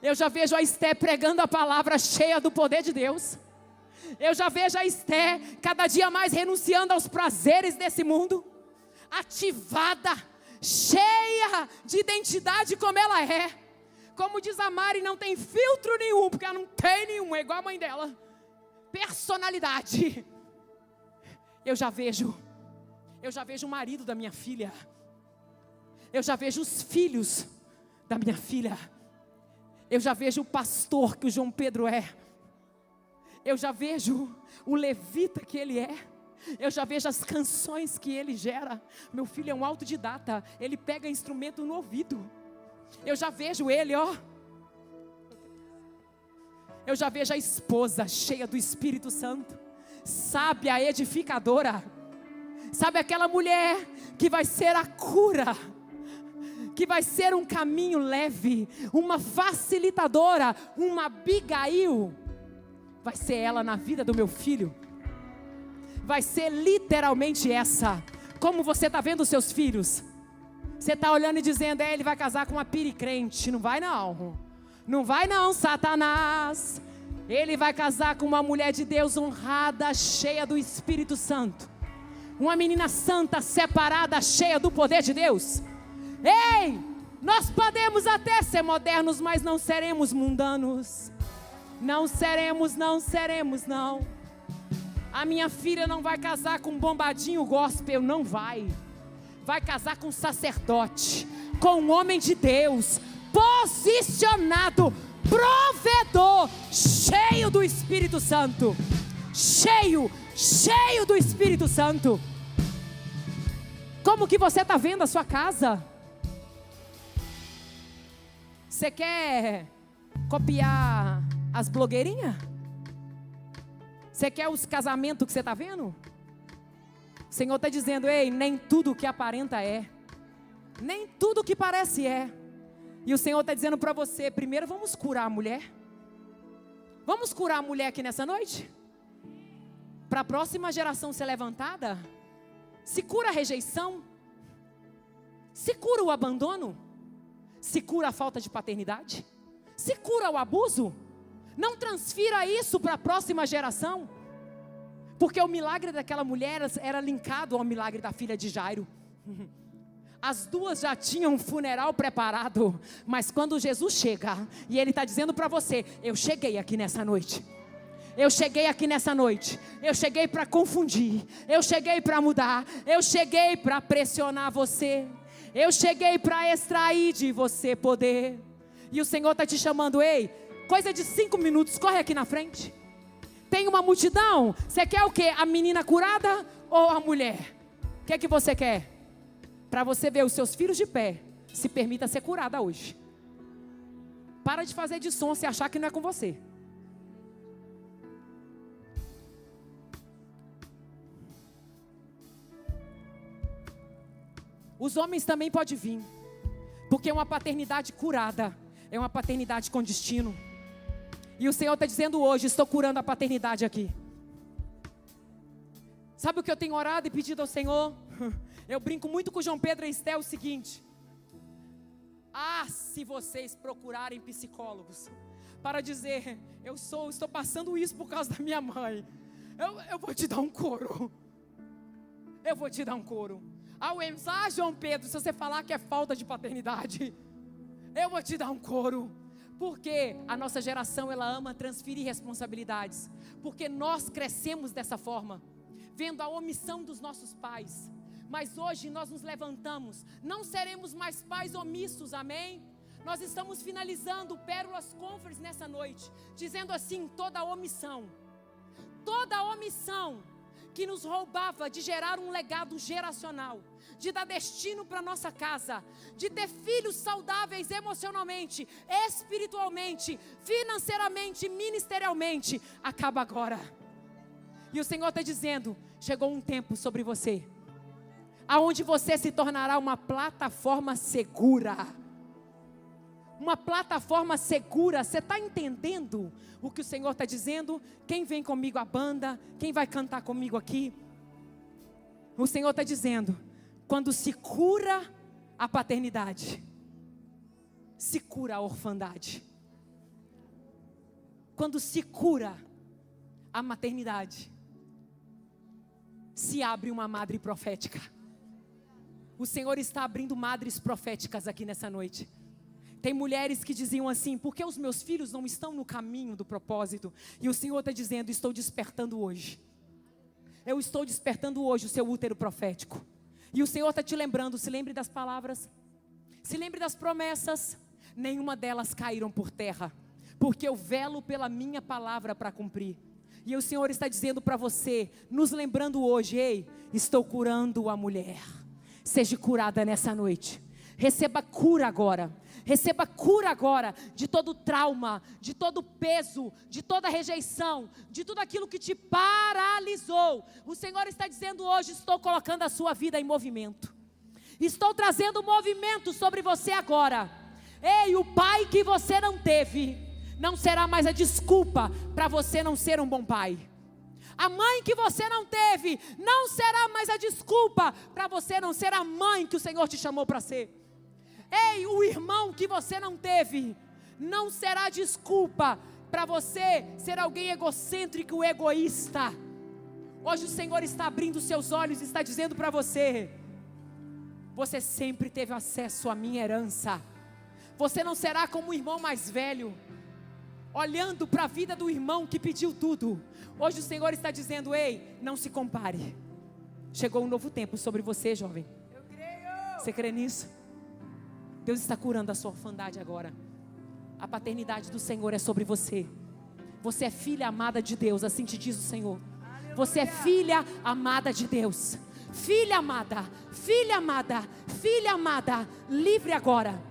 Speaker 2: Eu já vejo a Esté pregando a palavra cheia do poder de Deus. Eu já vejo a Esté cada dia mais renunciando aos prazeres desse mundo, ativada, cheia de identidade como ela é. Como diz a Mari, não tem filtro nenhum, porque ela não tem nenhum, é igual a mãe dela. Personalidade. Eu já vejo o marido da minha filha. Eu já vejo os filhos da minha filha. Eu já vejo o pastor que o João Pedro é. Eu já vejo o levita que ele é. Eu já vejo as canções que ele gera. Meu filho é um autodidata. Ele pega instrumento no ouvido. Eu já vejo ele, ó. Eu já vejo a esposa cheia do Espírito Santo, sábia, edificadora. Sabe aquela mulher que vai ser a cura, que vai ser um caminho leve, uma facilitadora, uma Abigail. Vai ser ela na vida do meu filho. Vai ser literalmente essa. Como você está vendo os seus filhos? Você está olhando e dizendo, ele vai casar com uma piricrente. Não vai não. Não vai não, Satanás. Ele vai casar com uma mulher de Deus honrada, cheia do Espírito Santo. Uma menina santa, separada, cheia do poder de Deus. Ei, nós podemos até ser modernos, mas não seremos mundanos. Não seremos, não. A minha filha não vai casar com um bombadinho gospel, não vai. Vai casar com um sacerdote, com um homem de Deus, posicionado, provedor, cheio do Espírito Santo. Cheio do Espírito Santo. Como que você está vendo a sua casa? Você quer copiar as blogueirinhas? Você quer os casamentos que você está vendo? O Senhor está dizendo, ei, nem tudo que aparenta é. Nem tudo que parece é. E o Senhor está dizendo para você, primeiro vamos curar a mulher. Vamos curar a mulher aqui nessa noite? Para a próxima geração ser levantada? Se cura a rejeição? Se cura o abandono? Se cura a falta de paternidade? Se cura o abuso? Não transfira isso para a próxima geração. Porque o milagre daquela mulher era linkado ao milagre da filha de Jairo. As duas já tinham um funeral preparado. Mas quando Jesus chega, e Ele está dizendo para você, eu cheguei aqui nessa noite. Eu cheguei aqui nessa noite. Eu cheguei para confundir. Eu cheguei para mudar. Eu cheguei para pressionar você. Eu cheguei para extrair de você poder. E o Senhor está te chamando, ei, coisa de 5 minutos, corre aqui na frente. Tem uma multidão, você quer o quê? A menina curada ou a mulher? O que é que você quer? Para você ver os seus filhos de pé, se permita ser curada hoje. Para de fazer de som se achar que não é com você. Os homens também podem vir, porque uma paternidade curada é uma paternidade com destino. E o Senhor está dizendo hoje, estou curando a paternidade aqui. Sabe o que eu tenho orado e pedido ao Senhor? Eu brinco muito com o João Pedro e Esté o seguinte. Se vocês procurarem psicólogos para dizer, estou passando isso por causa da minha mãe. Eu vou te dar um couro. Eu vou te dar um couro. João Pedro, se você falar que é falta de paternidade, eu vou te dar um couro. Porque a nossa geração, ela ama transferir responsabilidades. Porque nós crescemos dessa forma, vendo a omissão dos nossos pais. Mas hoje nós nos levantamos, não seremos mais pais omissos, amém? Nós estamos finalizando o Pérolas Conference nessa noite, dizendo assim, toda omissão que nos roubava de gerar um legado geracional, de dar destino para nossa casa, de ter filhos saudáveis emocionalmente, espiritualmente, financeiramente, ministerialmente, acaba agora. E o Senhor está dizendo, chegou um tempo sobre você, aonde você se tornará uma plataforma segura. Uma plataforma segura. Você está entendendo o que o Senhor está dizendo? Quem vem comigo a banda? Quem vai cantar comigo aqui? O Senhor está dizendo, quando se cura a paternidade, se cura a orfandade. Quando se cura a maternidade, se abre uma madre profética. O Senhor está abrindo madres proféticas aqui nessa noite. Tem mulheres que diziam assim: por que os meus filhos não estão no caminho do propósito? E o Senhor está dizendo: estou despertando hoje. Eu estou despertando hoje o seu útero profético. E o Senhor está te lembrando, se lembre das palavras, se lembre das promessas. Nenhuma delas caíram por terra, porque eu velo pela minha palavra para cumprir. E o Senhor está dizendo para você, nos lembrando hoje: ei, estou curando a mulher. Seja curada nessa noite. Receba cura agora. Receba cura agora de todo trauma, de todo peso, de toda rejeição, de tudo aquilo que te paralisou. O Senhor está dizendo hoje: estou colocando a sua vida em movimento. Estou trazendo movimento sobre você agora. Ei, o pai que você não teve não será mais a desculpa para você não ser um bom pai. A mãe que você não teve não será mais a desculpa para você não ser a mãe que o Senhor te chamou para ser. Ei, o irmão que você não teve não será desculpa para você ser alguém egocêntrico, egoísta. Hoje o Senhor está abrindo seus olhos e está dizendo para você: você sempre teve acesso à minha herança. Você não será como o irmão mais velho, olhando para a vida do irmão que pediu tudo. Hoje o Senhor está dizendo: ei, não se compare. Chegou um novo tempo sobre você, jovem.
Speaker 1: Eu creio.
Speaker 2: Você crê nisso? Deus está curando a sua orfandade agora. A paternidade do Senhor é sobre você. Você é filha amada de Deus, assim te diz o Senhor. Você é filha amada de Deus. Filha amada, filha amada, filha amada. Livre agora.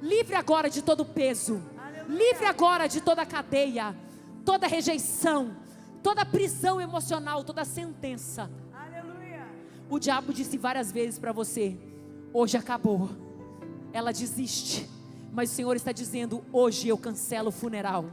Speaker 2: Livre agora de todo peso. Livre agora de toda cadeia, toda rejeição, toda prisão emocional, toda sentença.
Speaker 1: Aleluia.
Speaker 2: O diabo disse várias vezes para você: hoje acabou. Ela desiste. Mas o Senhor está dizendo: hoje eu cancelo o funeral.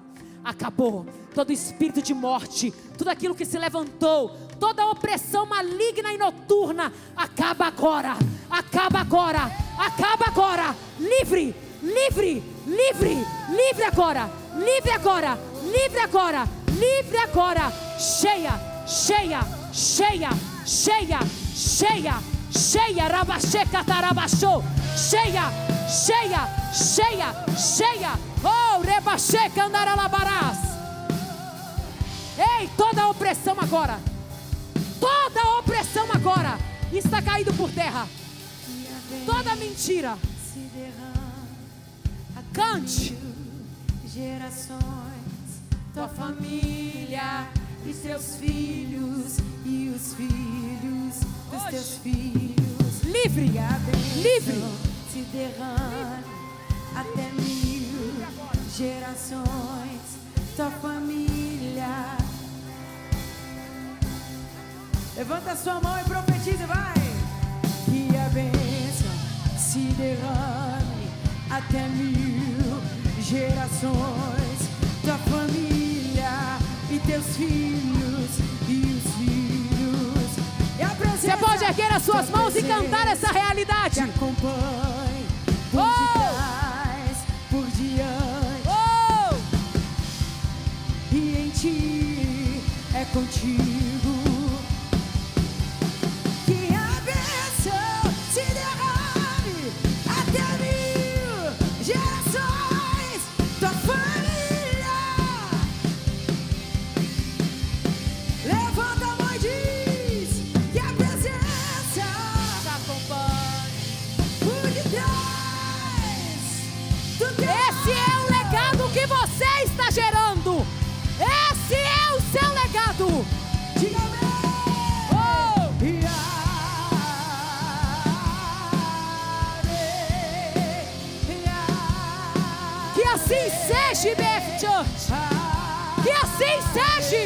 Speaker 2: Acabou. Todo espírito de morte, tudo aquilo que se levantou, toda opressão maligna e noturna, acaba agora. Acaba agora. Acaba agora. Livre. Livre, livre, livre agora, livre agora, livre agora, livre agora. Cheia, cheia, cheia, cheia, cheia, cheia, rabacheca tarabachou. Cheia, cheia, cheia, cheia. Oh, rebacheca andaralabarás. Ei, toda a opressão agora, toda a opressão agora está caído por terra. Toda mentira. Cante.
Speaker 1: Gerações, tua família e seus filhos e os filhos dos teus filhos.
Speaker 2: Livre,
Speaker 1: E a bênção
Speaker 2: livre.
Speaker 1: se derrame até 1000 gerações, tua família. Levanta a sua mão e profetiza, vai. Que a bênção se derrame até 1000 gerações, tua família e teus filhos e os filhos. E a presença,
Speaker 2: você pode erguer as suas mãos e cantar essa realidade.
Speaker 1: te acompanhe por detrás, por diante. E em ti é contigo. Que a bênção se derrame até 1000 gerações, tua família. Levanta a mão e diz que a presença
Speaker 2: Te acompanhe.
Speaker 1: por detrás do teu.
Speaker 2: Esse é o legado que você está gerando. Esse é o seu legado.
Speaker 1: Diga amém.
Speaker 2: Que assim seja, BF Church. Que assim seja.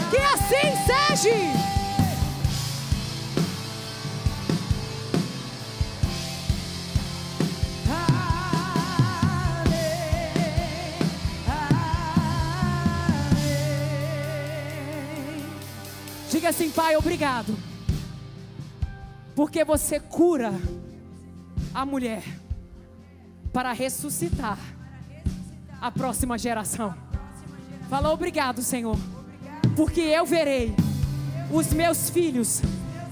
Speaker 2: Que assim seja. Diga assim: Pai, obrigado, porque você cura a mulher para ressuscitar a próxima geração. Fala: obrigado, Senhor, porque eu verei os meus filhos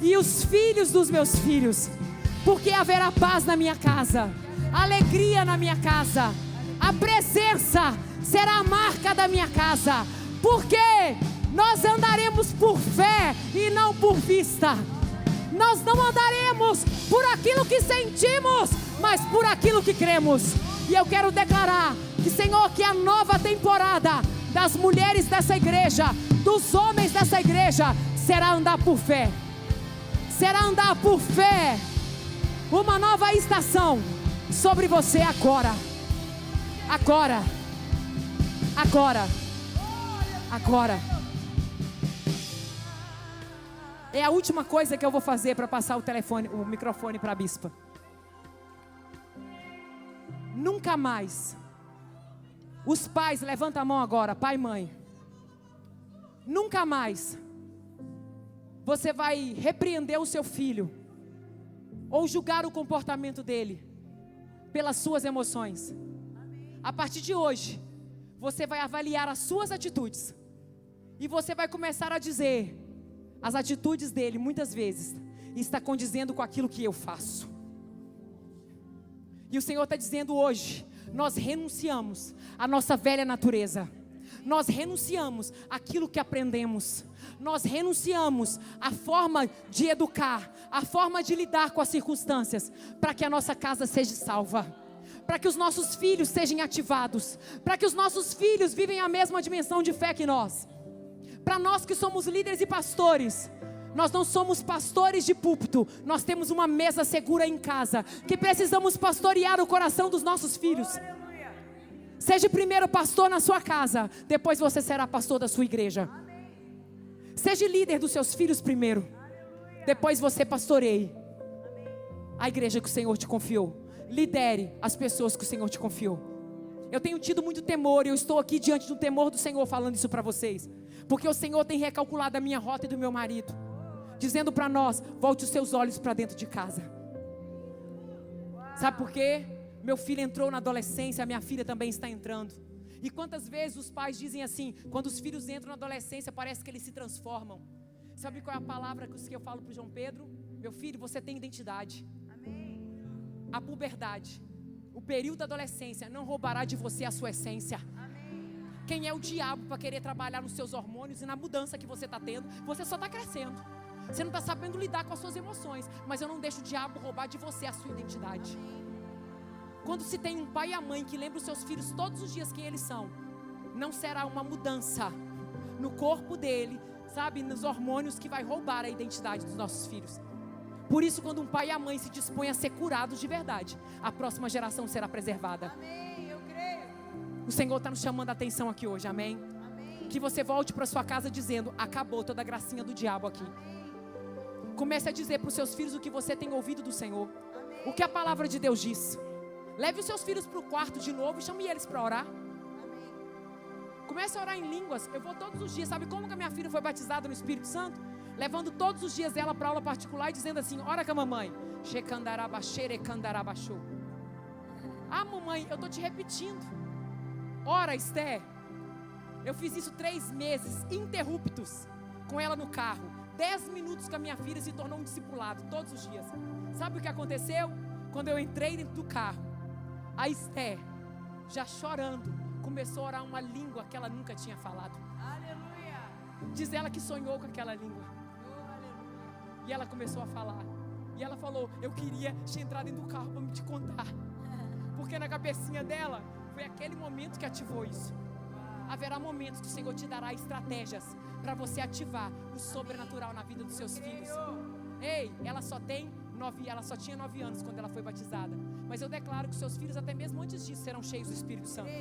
Speaker 2: e os filhos dos meus filhos, porque haverá paz na minha casa, alegria na minha casa, a presença será a marca da minha casa, porque nós andaremos por fé e não por vista. Nós não andaremos por aquilo que sentimos, mas por aquilo que cremos. E eu quero declarar que, Senhor, que a nova temporada das mulheres dessa igreja, dos homens dessa igreja, será andar por fé. Será andar por fé. Uma nova estação sobre você agora. Agora. Agora. Agora. É a última coisa que eu vou fazer para passar o microfone para a bispa. Nunca mais. Os pais, levanta a mão agora, pai e mãe. Nunca mais você vai repreender o seu filho ou julgar o comportamento dele pelas suas emoções. A partir de hoje, você vai avaliar as suas atitudes e você vai começar a dizer: as atitudes dele muitas vezes está condizendo com aquilo que eu faço. E o Senhor está dizendo hoje: nós renunciamos à nossa velha natureza, nós renunciamos àquilo que aprendemos, nós renunciamos à forma de educar, à forma de lidar com as circunstâncias, para que a nossa casa seja salva, para que os nossos filhos sejam ativados, para que os nossos filhos vivem a mesma dimensão de fé que nós. Para nós que somos líderes e pastores, nós não somos pastores de púlpito, nós temos uma mesa segura em casa, que precisamos pastorear o coração dos nossos filhos. Seja primeiro pastor na sua casa, depois você será pastor da sua igreja. Seja líder dos seus filhos primeiro, depois você pastoreie a igreja que o Senhor te confiou. Lidere as pessoas que o Senhor te confiou. Eu tenho tido muito temor e eu estou aqui diante do temor do Senhor falando isso para vocês, porque o Senhor tem recalculado a minha rota e do meu marido, dizendo para nós: volte os seus olhos para dentro de casa. Sabe por quê? Meu filho entrou na adolescência, a minha filha também está entrando. E quantas vezes os pais dizem assim, quando os filhos entram na adolescência, parece que eles se transformam. Sabe qual é a palavra que eu falo para o João Pedro? Meu filho, você tem identidade. Amém. A puberdade, o período da adolescência não roubará de você a sua essência. Amém. Quem é o diabo para querer trabalhar nos seus hormônios e na mudança que você está tendo? Você só está crescendo. Você não está sabendo lidar com as suas emoções. Mas eu não deixo o diabo roubar de você a sua identidade. Quando se tem um pai e a mãe que lembram os seus filhos todos os dias quem eles são, não será uma mudança no corpo dele, sabe, nos hormônios, que vai roubar a identidade dos nossos filhos. Por isso, quando um pai e a mãe se dispõem a ser curados de verdade, a próxima geração será preservada. Amém, eu creio. O Senhor está nos chamando a atenção aqui hoje, amém? Amém. Que você volte para sua casa dizendo: acabou toda a gracinha do diabo aqui. Amém. Comece a dizer para os seus filhos o que você tem ouvido do Senhor. Amém. O que a palavra de Deus diz. Leve os seus filhos para o quarto de novo e chame eles para orar. Amém. Comece a orar em línguas. Eu vou todos os dias. Sabe como que a minha filha foi batizada no Espírito Santo? Levando todos os dias ela para aula particular e dizendo assim: ora com a mamãe. Ah, mamãe, eu estou te repetindo. Ora, Esther. Eu fiz isso 3 meses interruptos com ela no carro. 10 minutos com a minha filha se tornou um discipulado todos os dias. Sabe o que aconteceu? Quando eu entrei dentro do carro, a Esther, já chorando, começou a orar uma língua que ela nunca tinha falado. Aleluia. Diz ela que sonhou com aquela língua. E ela começou a falar. E ela falou: eu queria te entrar dentro do carro para me te contar. Porque na cabecinha dela, foi aquele momento que ativou isso. Haverá momentos que o Senhor te dará estratégias para você ativar o sobrenatural na vida dos seus filhos. Ei, ela só tinha 9 anos quando ela foi batizada. Mas eu declaro que seus filhos, até mesmo antes disso, serão cheios do Espírito Santo.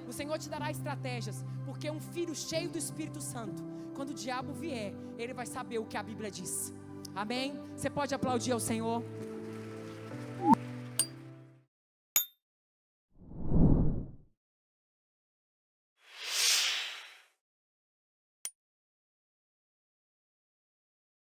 Speaker 2: O Senhor te dará estratégias, porque um filho cheio do Espírito Santo, quando o diabo vier, ele vai saber o que a Bíblia diz. Amém? Você pode aplaudir ao Senhor?